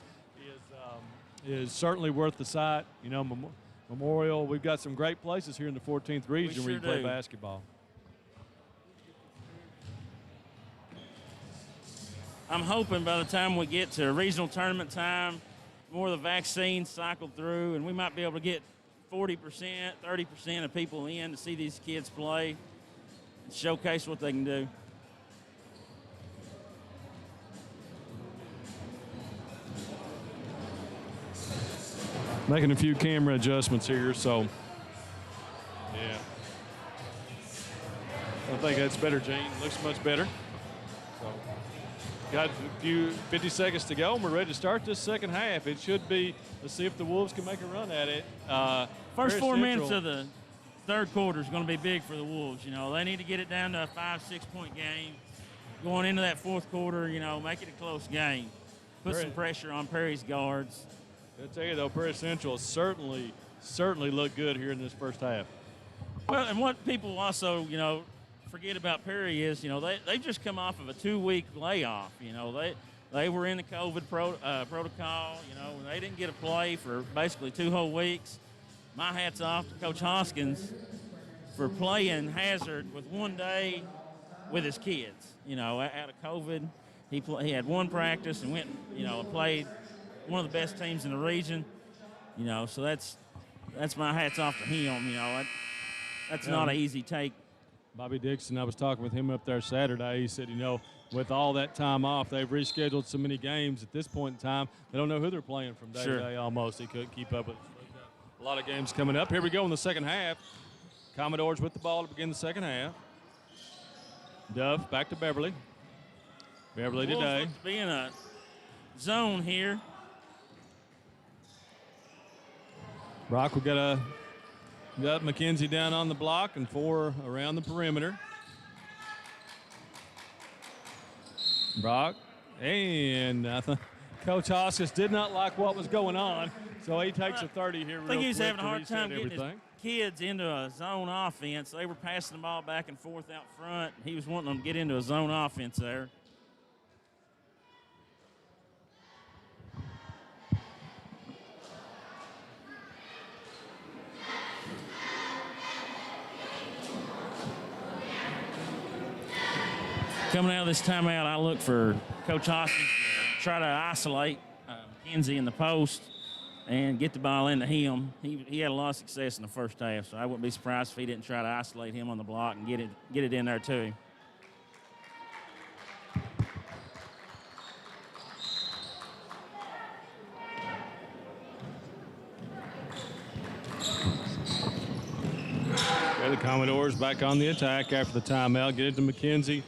is certainly worth the sight. Memorial, we've got some great places here in the 14th region where you play basketball. I'm hoping by the time we get to regional tournament time, more of the vaccines cycle through, and we might be able to get 40%, 30% of people in to see these kids play and showcase what they can do. Making a few camera adjustments here, so yeah. I think that's better, Gene. Looks much better. So. Got a few 50 seconds to go, and we're ready to start this second half. It should be, let's see if the Wolves can make a run at it. First 4 minutes of the third quarter is going to be big for the Wolves. They need to get it down to a 5-6 point game. Going into that fourth quarter, make it a close game. Put some pressure on Perry's guards. I'll tell you, though, Perry Central certainly looked good here in this first half. Well, and what people also, forget about Perry is, they've just come off of a 2-week layoff. They were in the COVID protocol. You know, they didn't get a play for basically 2 whole weeks. My hat's off to Coach Hoskins for playing Hazard with 1 day with his kids. You know, out of COVID, he had 1 practice and went, you know, and played one of the best teams in the region. You know, so that's my hat's off to him. You know, that's not an easy take. Bobby Dixon, I was talking with him up there Saturday. He said, you know, with all that time off, they've rescheduled so many games at this point in time, they don't know who they're playing from day to day almost. He couldn't keep up with a lot of games coming up. Here we go in the second half. Commodores with the ball to begin the second half. Duff back to Beverly. Beverly today. Being a zone here. Brock, we got McKenzie down on the block and 4 around the perimeter. Brock, and I think Coach Hoskins did not like what was going on, so he takes a 30 here. I think he's having a hard time getting his kids into a zone offense. They were passing the ball back and forth out front. He was wanting them to get into a zone offense there. Coming out of this timeout, I look for Coach Hoskins to try to isolate McKenzie in the post and get the ball into him. He had a lot of success in the first half, so I wouldn't be surprised if he didn't try to isolate him on the block and get it in there to him. The Commodores back on the attack after the timeout. Get it to McKenzie.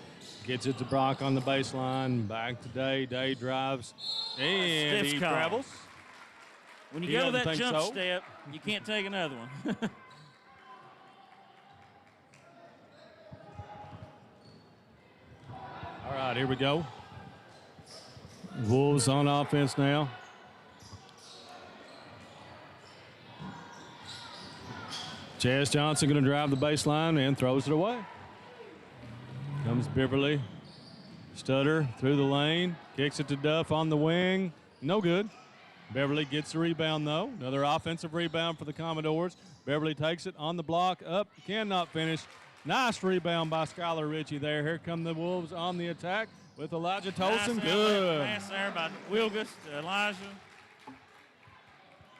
Gets it to Brock on the baseline. Back to Day. Day drives. And he travels. When you go to that jump step, you can't take another one. All right, here we go. Wolves on offense now. Chaz Johnson going to drive the baseline and throws it away. Comes Beverly. Stutter through the lane. Kicks it to Duff on the wing. No good. Beverly gets the rebound, though. Another offensive rebound for the Commodores. Beverly takes it on the block. Up. Cannot finish. Nice rebound by Skylar Ritchie there. Here come the Wolves on the attack with Elijah Tolson. Good. Pass there by Wilgus to Elijah.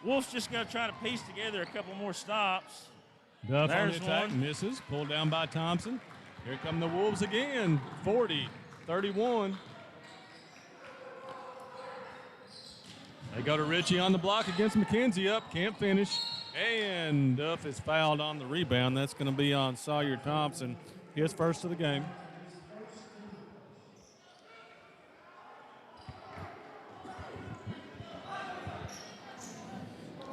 Wolves just got to try to piece together a couple more stops. Duff on the attack. Misses. Pulled down by Thompson. Here come the Wolves again. 40-31. They go to Ritchie on the block against McKenzie. Up. Can't finish. And Duff is fouled on the rebound. That's going to be on Sawyer Thompson. His first of the game.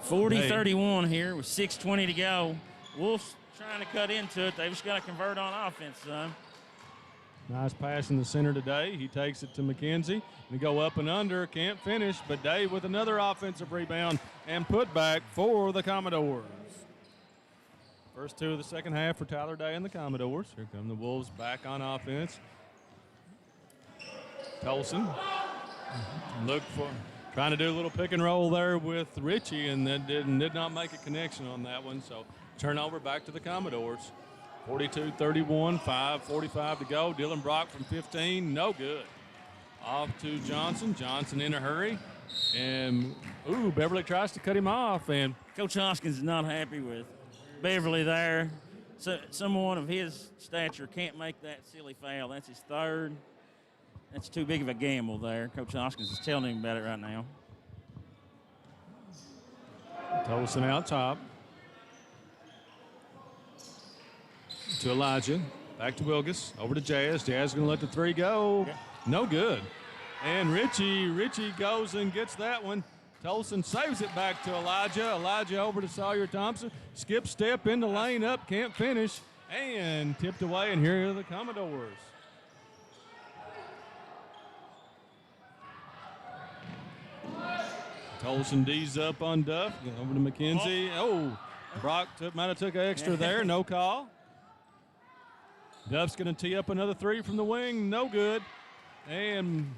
(40-31) here with 6:20 to go. Wolves trying to cut into it. They just got to convert on offense, son. Nice pass in the center today. He takes it to McKenzie. They go up and under. Can't finish, but Dave with another offensive rebound and put back for the Commodores. First 2 of the second half for Tyler Day and the Commodores. Here come the Wolves back on offense. Tolson trying to do a little pick and roll there with Ritchie, and that did not make a connection on that one. So turnover back to the Commodores. 42-31, 5:45 to go. Dylan Brock from 15, no good. Off to Johnson. Johnson in a hurry. And, Beverly tries to cut him off. And Coach Hoskins is not happy with Beverly there. So, someone of his stature can't make that silly foul. That's his third. That's too big of a gamble there. Coach Hoskins is telling him about it right now. Tolson out top. To Elijah. Back to Wilgus. Over to Jazz. Jazz going to let the 3 go. Yeah. No good. And Ritchie goes and gets that one. Tolson saves it back to Elijah. Elijah over to Sawyer Thompson. Skip step in the lane up. Can't finish. And tipped away. And here are the Commodores. Tolson D's up on Duff. Over to McKenzie. Brock might have took an extra there. No call. Duff's going to tee up another 3 from the wing. No good. And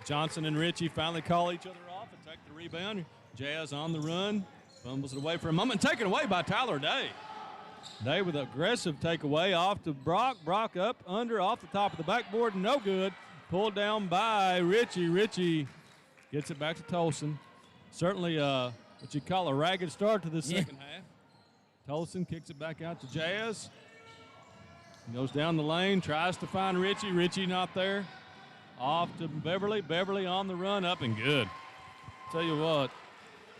Johnson and Ritchie finally call each other off and take the rebound. Jazz on the run, fumbles it away for a moment, taken away by Tyler Day. Day with an aggressive takeaway off to Brock. Brock up, under, off the top of the backboard, no good. Pulled down by Ritchie. Ritchie gets it back to Tolson. Certainly what you call a ragged start to the second half. Tolson kicks it back out to Jazz. Goes down the lane, tries to find Ritchie. Ritchie not there. Off to Beverly. Beverly on the run, up and good. Tell you what,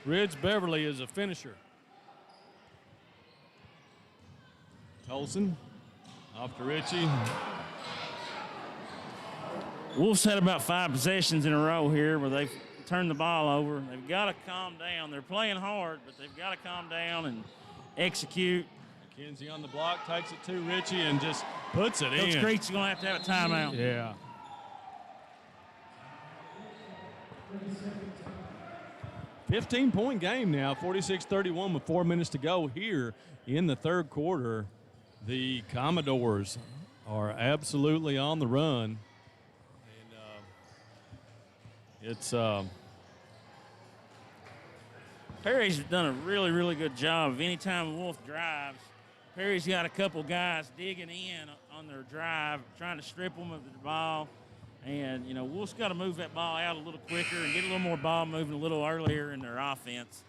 Ridge Beverly is a finisher. Tolson off to Ritchie. Wolves had about 5 possessions in a row here where they've turned the ball over. They've got to calm down. They're playing hard, but they've got to calm down and execute. McKenzie on the block, takes it to Ritchie and just puts it in. Coach Creech is going to have a timeout. Yeah. $15-point game now, 46-31 with 4 minutes to go here in the third quarter. The Commodores are absolutely on the run. And it's Perry's done a really, really good job of any time Wolf drives. Perry's got a couple guys digging in on their drive, trying to strip them of the ball. And, you know, Wolf's got to move that ball out a little quicker and get a little more ball moving a little earlier in their offense.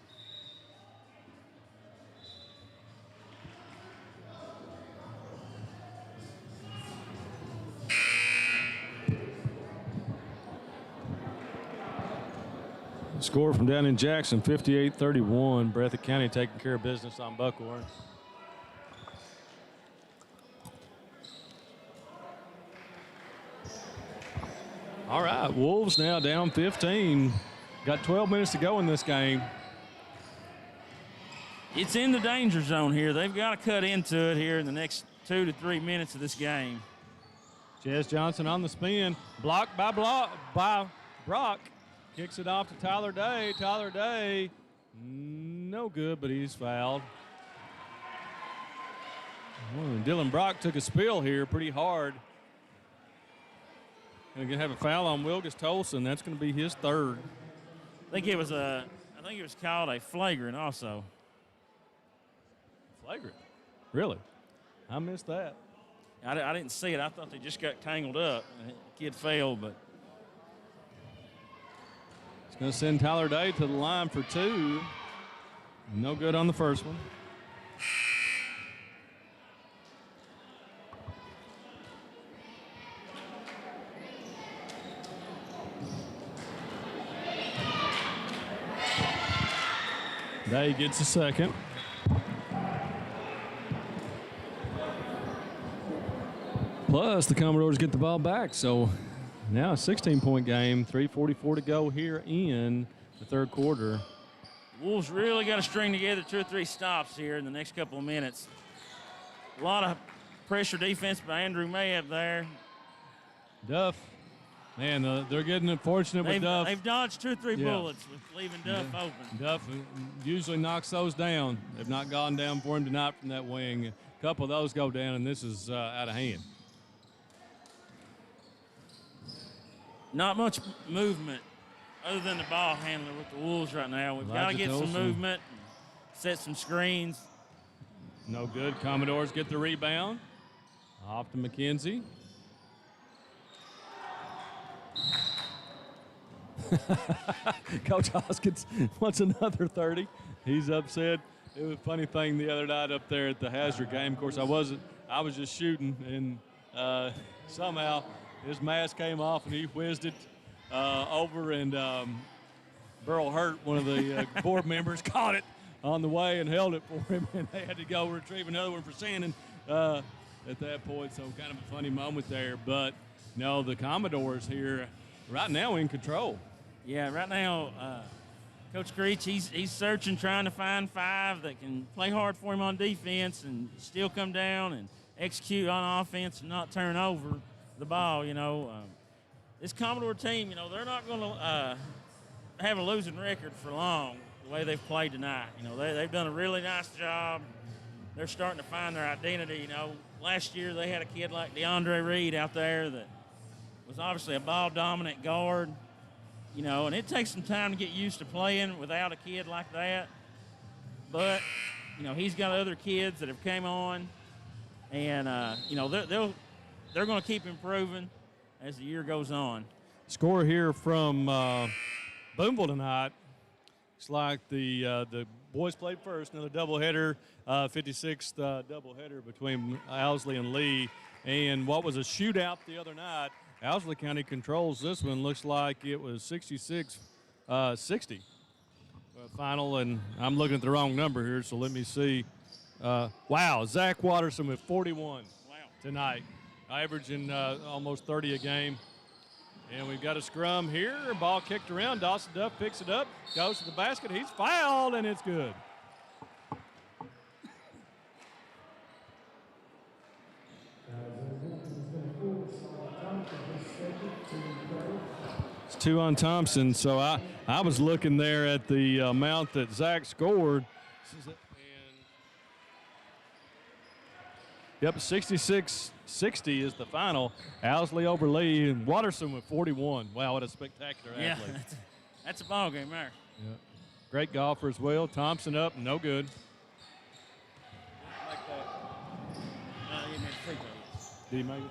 Score from down in Jackson, 58-31. Breathitt County taking care of business on Buckhorn. All right, Wolves now down 15. Got 12 minutes to go in this game. It's in the danger zone here. They've got to cut into it here in the next 2 to 3 minutes of this game. Jazz Johnson on the spin. Blocked by Brock. Kicks it off to Tyler Day. Tyler Day, no good, but he's fouled. Dylan Brock took a spill here pretty hard. Going to have a foul on Wilgus Tolson. That's going to be his third. I think it was called a flagrant also. Flagrant? Really? I missed that. I didn't see it. I thought they just got tangled up. The kid failed, but it's going to send Tyler Day to the line for 2. No good on the first one. Day gets a second. Plus, the Commodores get the ball back. So now a 16-point game, 3:44 to go here in the third quarter. Wolves really got to string together 2 or 3 stops here in the next couple of minutes. A lot of pressure defense by Andrew Mayab there. Duff, man, they're getting unfortunate with Duff. They've dodged 2 or 3 bullets with leaving Duff open. Duff usually knocks those down. They've not gone down for him tonight from that wing. A couple of those go down, and this is out of hand. Not much movement other than the ball handler with the Wolves right now. We've got to get some movement, set some screens. No good. Commodores get the rebound. Off to McKenzie. Coach Hoskins wants another 30. He's upset. It was a funny thing the other night up there at the Hazard game. Of course, I was just shooting, and somehow his mask came off and he whizzed it over, and Burl Hurt, one of the board members, caught it on the way and held it for him, and they had to go retrieve another one for Shannon at that point. So kind of a funny moment there. But no, the Commodores here right now in control. Yeah, right now, Coach Creech, he's searching, trying to find 5 that can play hard for him on defense and still come down and execute on offense and not turn over the ball. You know, this Commodore team, you know, they're not going to have a losing record for long the way they've played tonight. You know, they've done a really nice job. They're starting to find their identity. You know, last year they had a kid like DeAndre Reed out there that was obviously a ball-dominant guard, you know, and it takes some time to get used to playing without a kid like that. But, you know, he's got other kids that have came on, and, you know, they're going to keep improving as the year goes on. Score here from Boonville tonight. Looks like the boys played first, another doubleheader, 56th doubleheader between Owsley and Lee. And what was a shootout the other night, Owsley County controls this one. Looks like it was 66-60 final, and I'm looking at the wrong number here, so let me see. Wow, Zach Watterson with 41 tonight, averaging almost 30 a game. And we've got a scrum here. Ball kicked around. Dawson Duff picks it up, goes to the basket. He's fouled, and it's good. It's 2 on Thompson. So I was looking there at the amount that Zach scored. Yep, 66-60 is the final. Owsley over Lee, and Watterson with 41. Wow, what a spectacular athlete. That's a ball game there. Yeah. Great golfer as well. Thompson up, no good. Did he make it?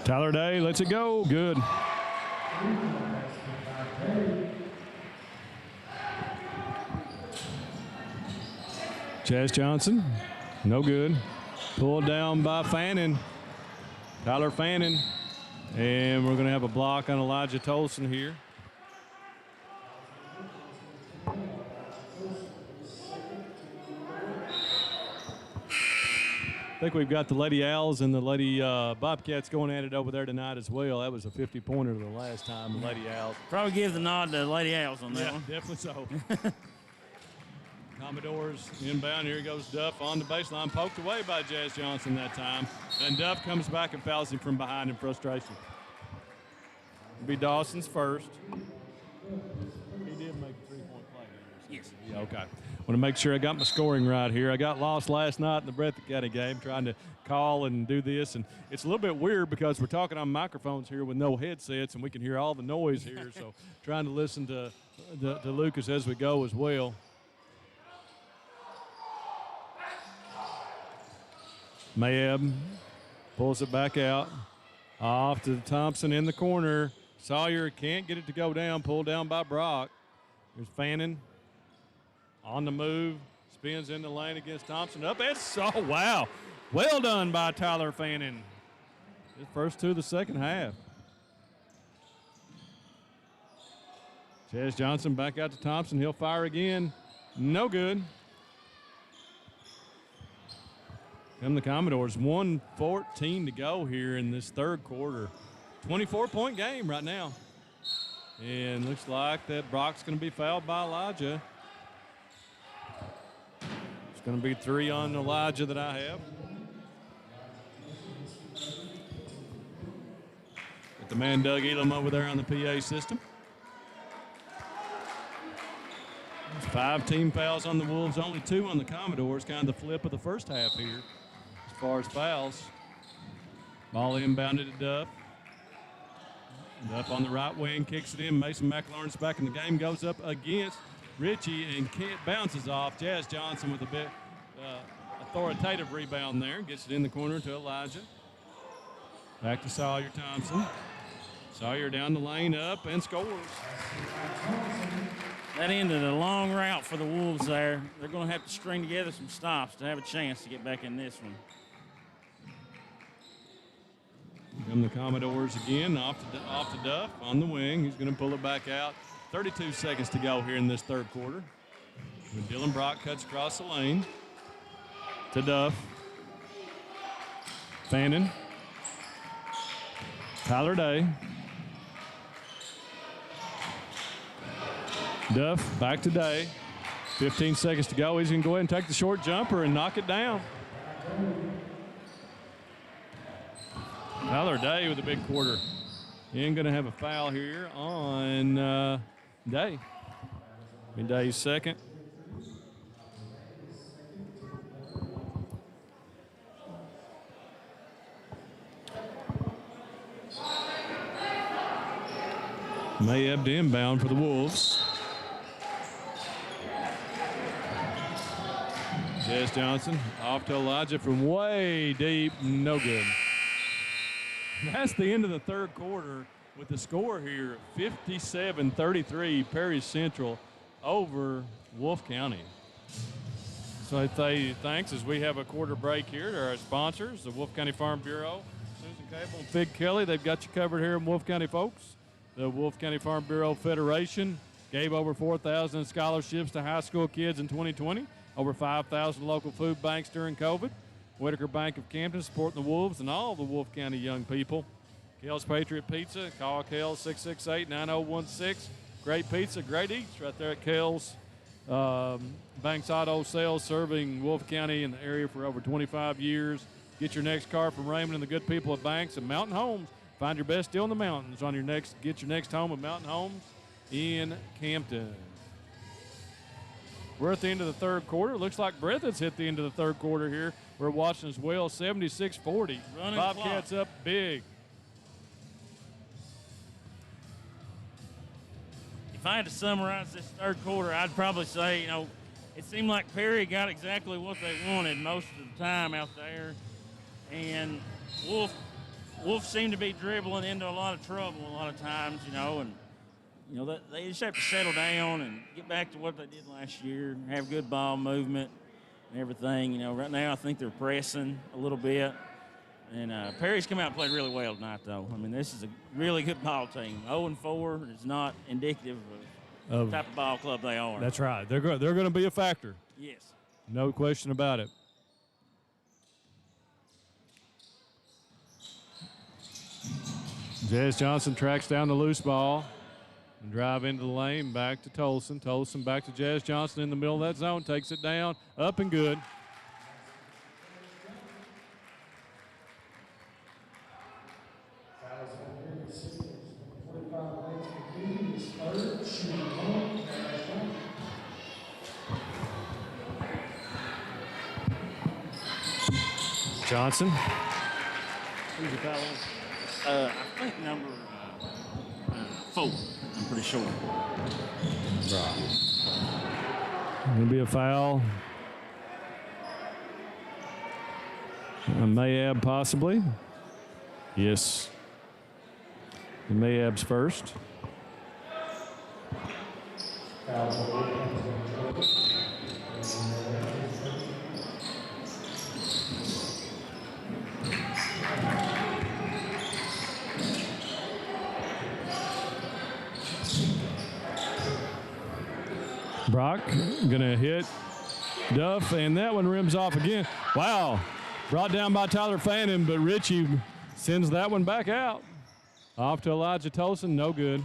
Tyler Day lets it go. Good. Chaz Johnson, no good. Pulled down by Fannin. Tyler Fannin. And we're going to have a block on Elijah Tolson here. I think we've got the Lady Owls and the Lady Bobcats going at it over there tonight as well. That was a 50-pointer the last time, the Lady Owls. Probably give the nod to the Lady Owls on that one. Definitely so. Commodores inbound. Here goes Duff on the baseline. Poked away by Jazz Johnson that time. And Duff comes back and fouls him from behind in frustration. It'll be Dawson's first. He did make a three-point play. Yes. Yeah, okay. Want to make sure I got my scoring right here. I got lost last night in the Breathitt County game trying to call and do this. And it's a little bit weird because we're talking on microphones here with no headsets, and we can hear all the noise here. So trying to listen to Lucas as we go as well. Mayeb pulls it back out. Off to Thompson in the corner. Sawyer can't get it to go down. Pulled down by Brock. There's Fannin on the move. Spins in the lane against Thompson. Up and wow. Well done by Tyler Fannin. His first 2 of the second half. Chaz Johnson back out to Thompson. He'll fire again. No good. Come the Commodores, 1:14 to go here in this third quarter. 24-point game right now. And looks like that Brock's going to be fouled by Elijah. It's going to be 3 on Elijah that I have. Got the man Doug Elam over there on the PA system. There's 5 team fouls on the Wolves, only 2 on the Commodores. Kind of the flip of the first half here. As far as fouls, ball inbounded to Duff. Duff on the right wing, kicks it in. Mason McLaurin's back in the game, goes up against Ritchie and bounces off. Jazz Johnson with a bit authoritative rebound there. Gets it in the corner to Elijah. Back to Sawyer Thompson. Sawyer down the lane, up, and scores. That ended a long route for the Wolves there. They're going to have to string together some stops to have a chance to get back in this one. Come the Commodores again, off to Duff on the wing. He's going to pull it back out. 32 seconds to go here in this third quarter. When Dylan Brock cuts across the lane to Duff. Fannin. Tyler Day. Duff back to Day. 15 seconds to go. He's going to go ahead and take the short jumper and knock it down. Tyler Day with a big quarter. He ain't going to have a foul here on Day. Day's second. Mayeb to inbound for the Wolves. Jess Johnson off to Elijah from way deep, no good. That's the end of the third quarter with the score here, 57-33, Perry Central over Wolfe County. So I say thanks as we have a quarter break here to our sponsors, the Wolfe County Farm Bureau, Susan Cable and Fig Kelly. They've got you covered here in Wolfe County, folks. The Wolfe County Farm Bureau Federation gave over 4,000 scholarships to high school kids in 2020, over 5,000 local food banks during COVID. Whitaker Bank of Campton supporting the Wolves and all the Wolfe County young people. Kel's Patriot Pizza, call Kel 668-9016. Great pizza, great eats right there at Kel's. Banks Auto Sales serving Wolfe County and the area for over 25 years. Get your next car from Raymond and the good people at Banks and Mountain Homes. Find your best deal in the mountains on your next. Get your next home at Mountain Homes in Campton. We're at the end of the third quarter. Looks like Breathitt's hit the end of the third quarter here. We're watching as well, 76-40. Bobcats up big. If I had to summarize this third quarter, I'd probably say, it seemed like Perry got exactly what they wanted most of the time out there. And Wolf seemed to be dribbling into a lot of trouble a lot of times, and they just have to settle down and get back to what they did last year, have good ball movement and everything. Right now I think they're pressing a little bit. And Perry's come out and played really well tonight, though. I mean, this is a really good ball team. 0-4 is not indicative of the type of ball club they are. That's right. They're going to be a factor. Yes. No question about it. Jazz Johnson tracks down the loose ball and drive into the lane, back to Tolson. Tolson back to Jazz Johnson in the middle of that zone, takes it down, up and good. Johnson. Who's the foul on? I think number 4. I'm pretty sure. Right. Going to be a foul. Mayab possibly. Yes. Mayab's first. Brock gonna hit Duff, and that one rims off again. Wow, brought down by Tyler Fannin, but Richie sends that one back out. Off to Elijah Tolson, no good.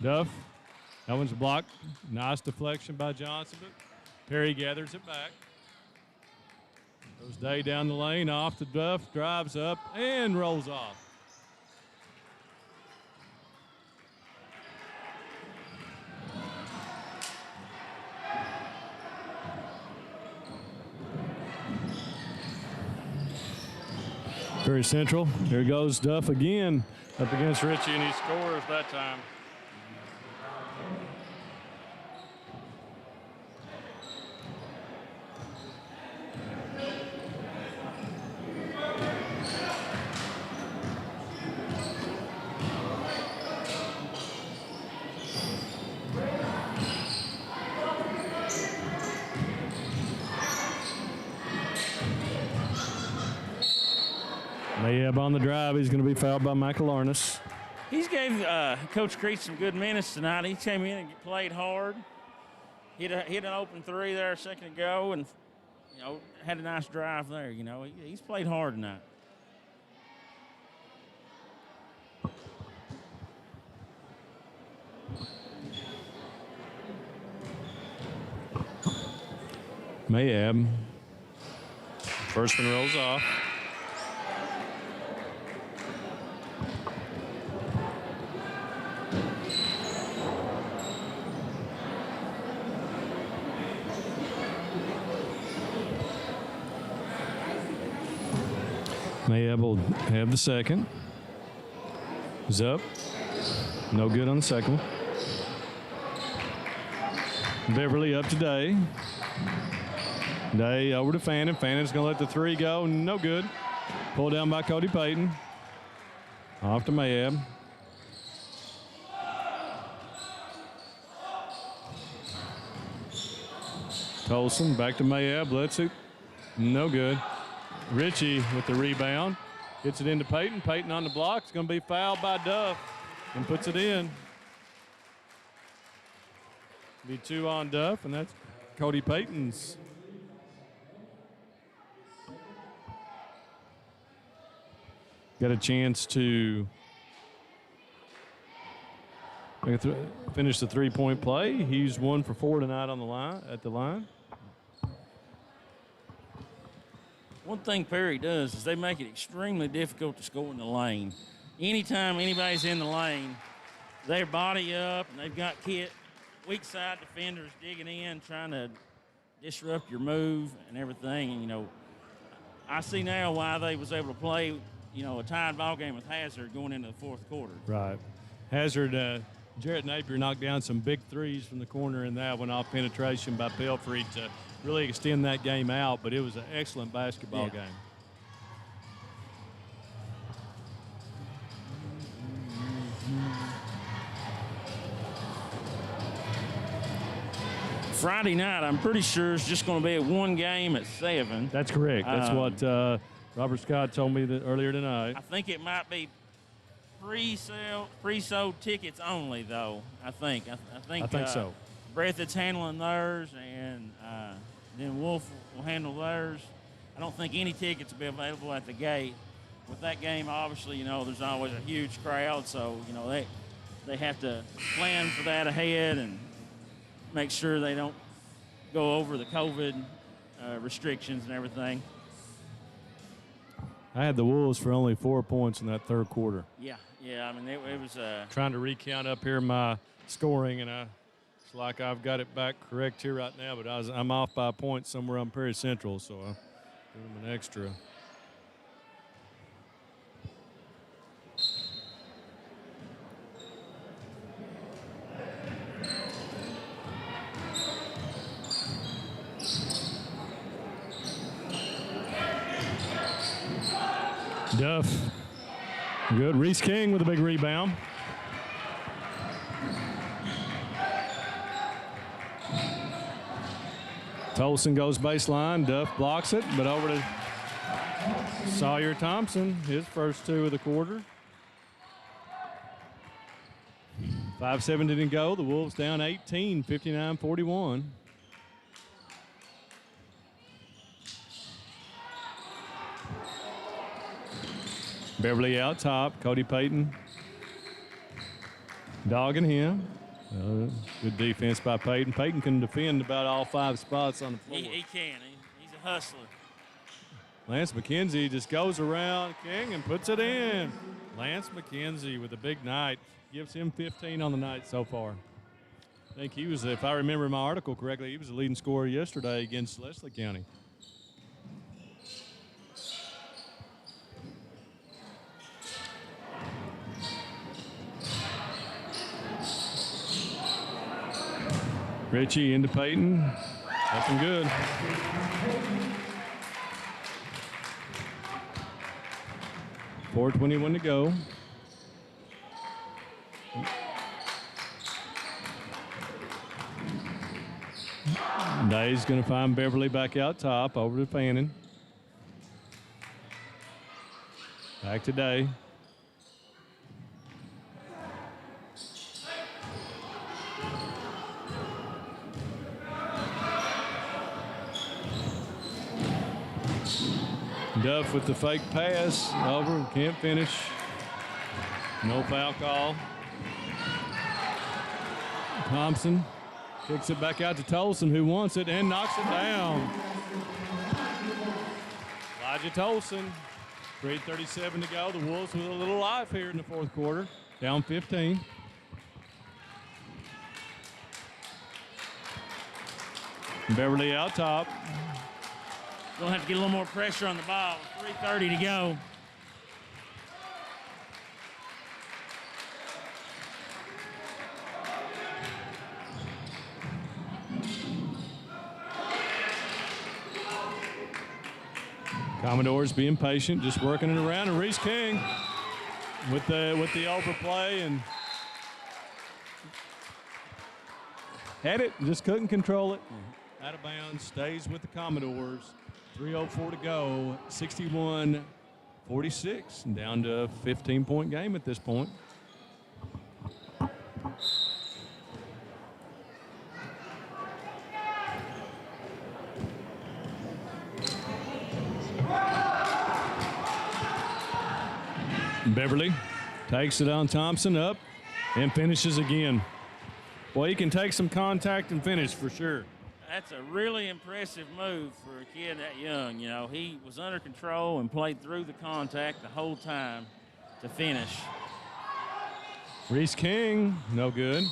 Duff, that one's blocked. Nice deflection by Johnson, but Perry gathers it back. Goes Day down the lane, off to Duff, drives up, and rolls off. Perry Central. Here goes Duff again up against Richie, and he scores that time. Mayab on the drive. He's going to be fouled by Michael Arness. He's gave Coach Creech some good minutes tonight. He came in and played hard. Hit an open 3 there a second ago, and had a nice drive there. He's played hard tonight. Mayab. First one rolls off. Mayab will have the second. Is up. No good on the second one. Beverly up to Day. Day over to Fannin. Fannon's going to let the three go. No good. Pulled down by Cody Payton. Off to Mayab. Tolson back to Mayab. Lets it. No good. Ritchie with the rebound. Gets it into Payton. Payton on the block. It's going to be fouled by Duff and puts it in. Be 2 on Duff, and that's Cody Payton's. Got a chance to finish the three-point play. He's 1 for 4 tonight on the line. At the line. One thing Perry does is they make it extremely difficult to score in the lane. Anytime anybody's in the lane, they're body up and they've got weak side defenders digging in, trying to disrupt your move and everything. And, you know, I see now why they was able to play, you know, a tied ball game with Hazard going into the fourth quarter. Right. Hazard, Jarrett Napier knocked down some big threes from the corner in that one off penetration by Pelfrey to really extend that game out, but it was an excellent basketball game. Friday night, I'm pretty sure it's just going to be a one game at 7. That's correct. That's what Robert Scott told me earlier tonight. I think it might be pre-sold tickets only, though. I think so. Breathitt's handling theirs, and then Wolfe will handle theirs. I don't think any tickets will be available at the gate. With that game, obviously, you know, there's always a huge crowd, so, you know, they have to plan for that ahead and make sure they don't go over the COVID restrictions and everything. I had the Wolves for only 4 points in that third quarter. Yeah. I mean, it was trying to recount up here my scoring, and it's like I've got it back correct here right now, but I'm off by a point somewhere on Perry Central, so I'll give them an extra. Duff. Good. Reese King with a big rebound. Tolson goes baseline. Duff blocks it, but over to Sawyer Thompson, his first 2 of the quarter. 5-7 didn't go. The Wolves down 18, 59-41. Beverly out top. Cody Payton dogging him. Good defense by Payton. Payton can defend about all 5 spots on the floor. He can. He's a hustler. Lance McKenzie just goes around King and puts it in. Lance McKenzie with a big night. Gives him 15 on the night so far. I think he was, if I remember my article correctly, he was the leading scorer yesterday against Leslie County. Ritchie into Payton. Nothing good. .421 to go. Day's going to find Beverly back out top, over to Fannin. Back to Day. Duff with the fake pass, over, can't finish. No foul call. Thompson kicks it back out to Tolson, who wants it and knocks it down. Elijah Tolson, 3:37 to go. The Wolves with a little life here in the fourth quarter, down 15. Beverly out top. Gonna have to get a little more pressure on the ball. 3:30 to go. Commodores being patient, just working it around, and Reese King with the overplay and had it, just couldn't control it. Out of bounds, stays with the Commodores. 3:04 to go, 61-46, and down to a 15-point game at this point. Beverly takes it on Thompson up and finishes again. Well, he can take some contact and finish for sure. That's a really impressive move for a kid that young. You know, he was under control and played through the contact the whole time to finish. Reese King, no good.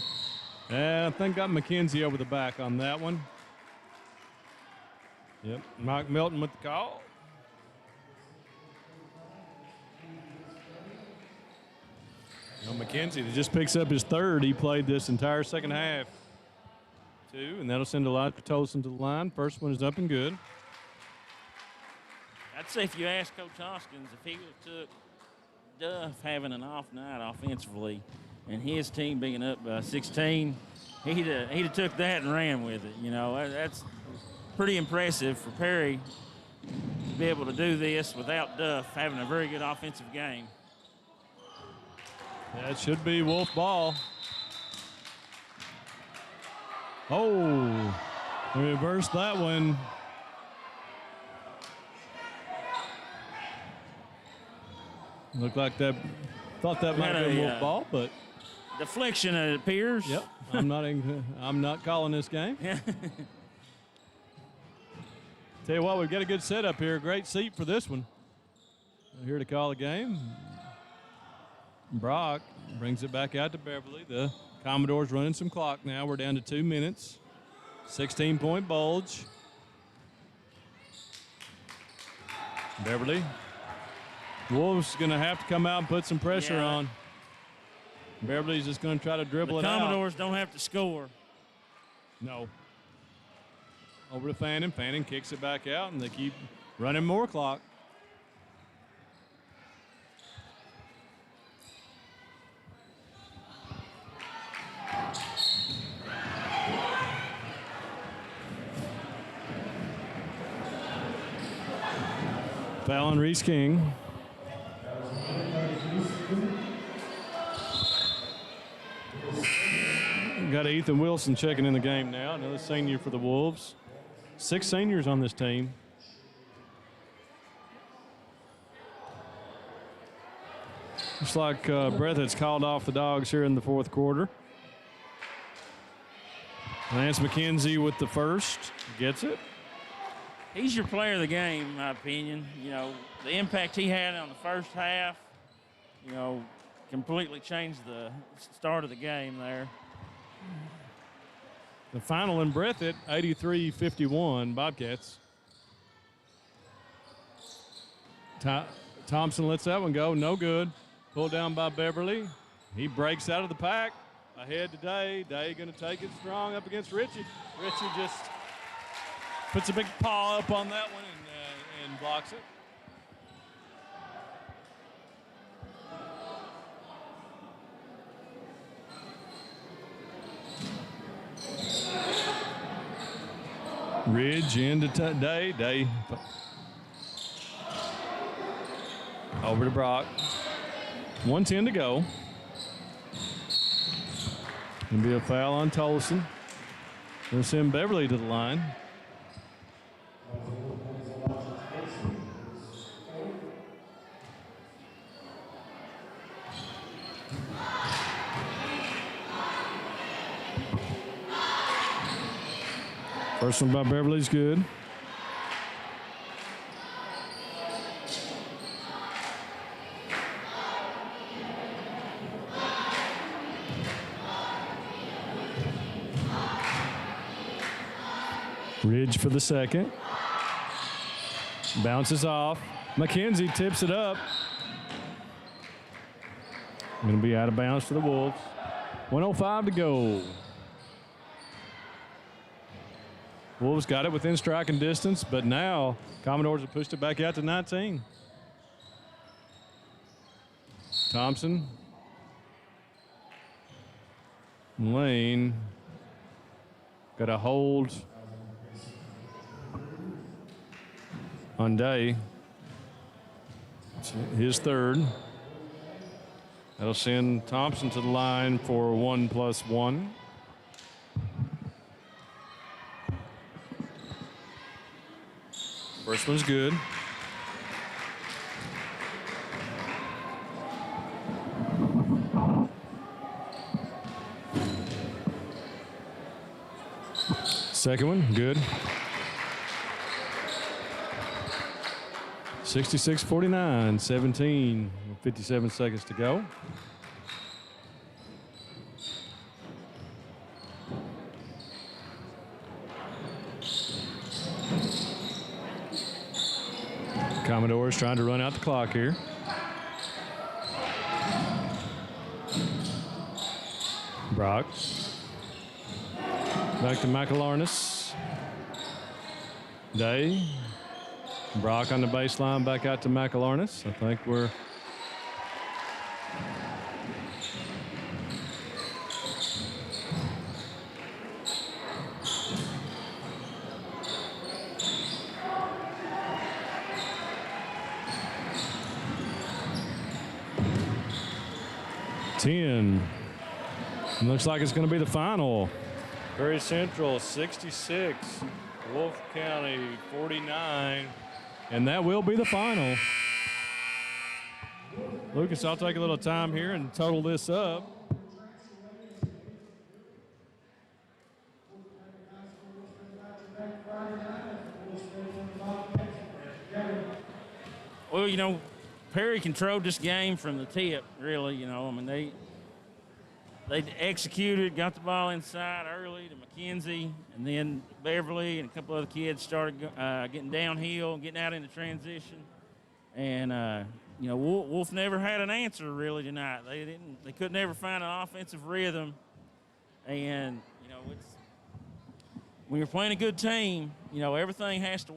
I think got McKenzie over the back on that one. Yep, Mike Milton with the call. McKenzie that just picks up his third. He played this entire second half. Two, and that'll send Elijah Tolson to the line. First one is up and good. I'd say if you ask Coach Hoskins if he would have took Duff having an off night offensively and his team being up by 16, he'd have took that and ran with it. You know, that's pretty impressive for Perry to be able to do this without Duff having a very good offensive game. That should be Wolf ball. Oh, reverse that one. Looked like that. Thought that might have been Wolf ball, but deflection, it appears. Yep. I'm not calling this game. Tell you what, we've got a good setup here. Great seat for this one. We're here to call the game. Brock brings it back out to Beverly. The Commodores running some clock now. We're down to 2 minutes. 16-point bulge. Beverly. Wolves going to have to come out and put some pressure on. Beverly's just going to try to dribble it out. The Commodores don't have to score. No. Over to Fannin. Fannin kicks it back out, and they keep running more clock. Foul on Reese King. Got Ethan Wilson checking in the game now, another senior for the Wolves. 6 seniors on this team. Looks like Breathitt's called off the Dogs here in the fourth quarter. Lance McKenzie with the first, gets it. He's your player of the game, in my opinion. You know, the impact he had on the first half, you know, completely changed the start of the game there. The final in Breathitt, 83-51, Bobcats. Thompson lets that one go, no good. Pulled down by Beverly. He breaks out of the pack. Ahead to Day. Day going to take it strong up against Ritchie. Ritchie just puts a big paw up on that one and blocks it. Ridge into Day. Day over to Brock. 1:10 to go. Gonna be a foul on Tolson. Gonna send Beverly to the line. First one by Beverly's good. Ridge for the second. Bounces off. McKenzie tips it up. Going to be out of bounds for the Wolves. 1:05 to go. Wolves got it within striking distance, but now Commodores have pushed it back out to 19. Thompson. Lane. Got a hold on Day. It's his third. That'll send Thompson to the line for 1+1. First one's good. Second one, good. 66-49, 17, 57 seconds to go. Commodores trying to run out the clock here. Brock. Back to McElarnis. Day. Brock on the baseline, back out to McElarnis. I think we're looks like it's going to be the final. Prairie Central 66, Wolfe County 49, and that will be the final. Lucas, I'll take a little time here and total this up. Well, you know, Perry controlled this game from the tip, really. You know, I mean, they executed, got the ball inside early to McKenzie, and then Beverly and a couple other kids started getting downhill, getting out into transition. And, you know, Wolf never had an answer really tonight. They could never find an offensive rhythm. And, you know, when you're playing a good team, you know, everything has to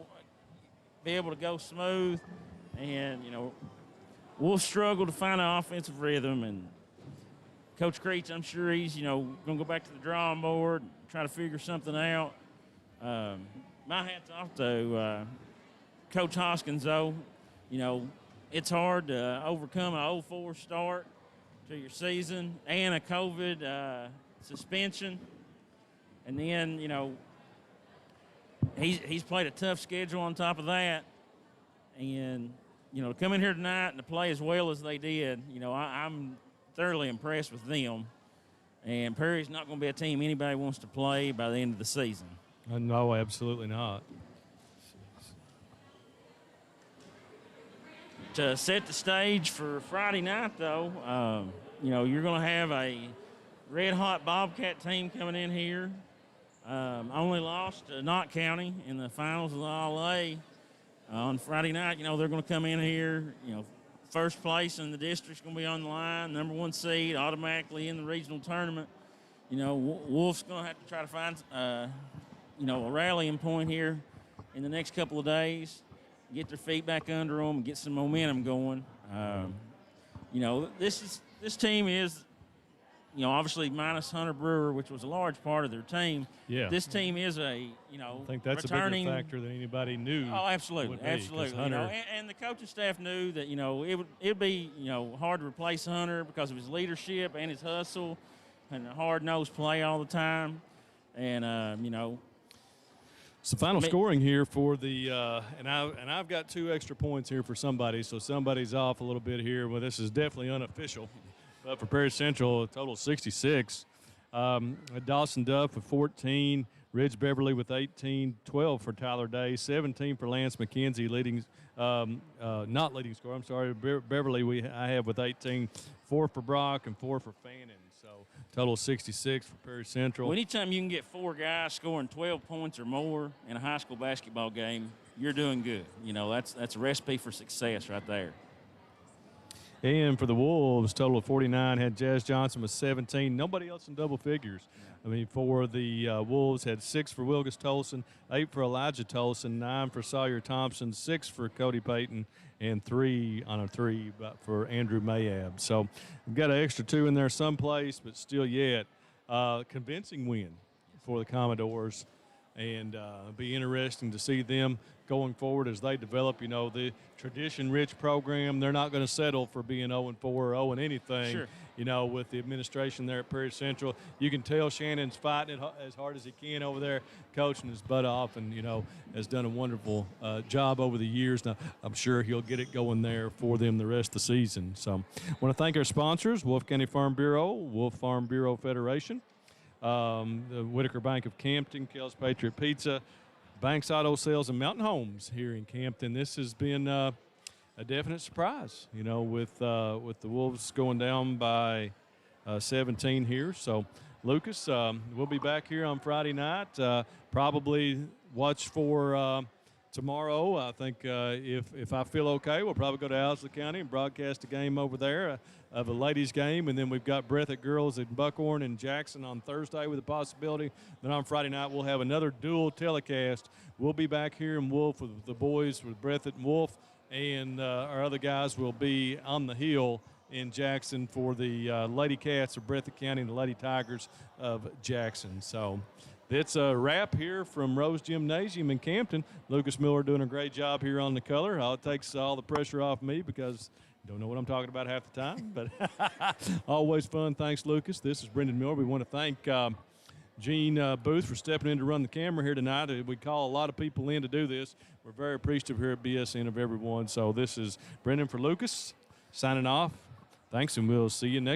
be able to go smooth. And, you know, Wolf struggled to find an offensive rhythm, and Coach Creech, I'm sure he's, you know, going to go back to the drawing board, try to figure something out. My hat's off to Coach Hoskins, though. You know, it's hard to overcome an 0-4 start to your season and a COVID suspension. And then, you know, he's played a tough schedule on top of that. And, you know, to come in here tonight and to play as well as they did, you know, I'm thoroughly impressed with them. And Perry's not going to be a team anybody wants to play by the end of the season. No, absolutely not. To set the stage for Friday night, though, you know, you're going to have a red-hot Bobcat team coming in here. Only lost to Knott County in the finals of the All-A. On Friday night, you know, they're going to come in here, you know, first place in the district's going to be on the line, number one seed, automatically in the regional tournament. You know, Wolf's going to have to try to find, you know, a rallying point here in the next couple of days, get their feet back under them, and get some momentum going. You know, this team is, you know, obviously minus Hunter Brewer, which was a large part of their team. Yeah. This team is a, you know, I think that's returning, a bigger factor than anybody knew. Oh, absolutely, Be, absolutely. Hunter, you know, and the coaching staff knew that, you know, it'd be, you know, hard to replace Hunter because of his leadership and his hustle and a hard-nosed play all the time. And, you know. It's the final scoring here for the and I've got 2 extra points here for somebody, so somebody's off a little bit here. Well, this is definitely unofficial. But for Prairie Central, a total 66. Dawson Duff with 14, Ridge Beverly with 18, 12 for Tyler Day, 17 for Lance McKenzie, leading, not leading scorer. I'm sorry, Beverly I have with 18, 4 for Brock and 4 for Fannin. So total 66 for Prairie Central. Well, anytime you can get 4 guys scoring 12 points or more in a high school basketball game, you're doing good. You know, that's a recipe for success right there. And for the Wolves, total of 49, had Jazz Johnson with 17. Nobody else in double figures. I mean, for the Wolves, had 6 for Wilgus Tolson, 8 for Elijah Tolson, 9 for Sawyer Thompson, 6 for Cody Payton, and 3 on a 3 for Andrew Mayab. So we've got an extra 2 in there someplace, but still yet convincing win for the Commodores. And be interesting to see them going forward as they develop, you know, the tradition-rich program. They're not going to settle for being 0-4 or 0 in anything. Sure. You know, with the administration there at Perry Central, you can tell Shannon's fighting it as hard as he can over there, coaching his butt off, and, you know, has done a wonderful job over the years. Now, I'm sure he'll get it going there for them the rest of the season. So I want to thank our sponsors, Wolfe County Farm Bureau, Wolfe Farm Bureau Federation, the Whitaker Bank of Campton, Kel's Patriot Pizza, Banks Auto Sales, and Mountain Homes here in Campton. This has been a definite surprise, you know, with the Wolves going down by 17 here. So, Lucas, we'll be back here on Friday night. Probably watch for tomorrow. I think if I feel okay, we'll probably go to Owsley County and broadcast a game over there of a ladies' game. And then we've got Breathitt girls at Buckhorn and Jackson on Thursday with a possibility. Then on Friday night, we'll have another dual telecast. We'll be back here in Wolfe with the boys with Breathitt and Wolfe. And our other guys will be on the hill in Jackson for the Lady Cats of Breathitt County and the Lady Tigers of Jackson. So that's a wrap here from Rose Gymnasium in Campton. Lucas Miller doing a great job here on the color. It takes all the pressure off me because I don't know what I'm talking about half the time. But always fun. Thanks, Lucas. This is Brendan Miller. We want to thank Gene Booth for stepping in to run the camera here tonight. We call a lot of people in to do this. We're very appreciative here at BSN of everyone. So this is Brendan for Lucas signing off. Thanks, and we'll see you next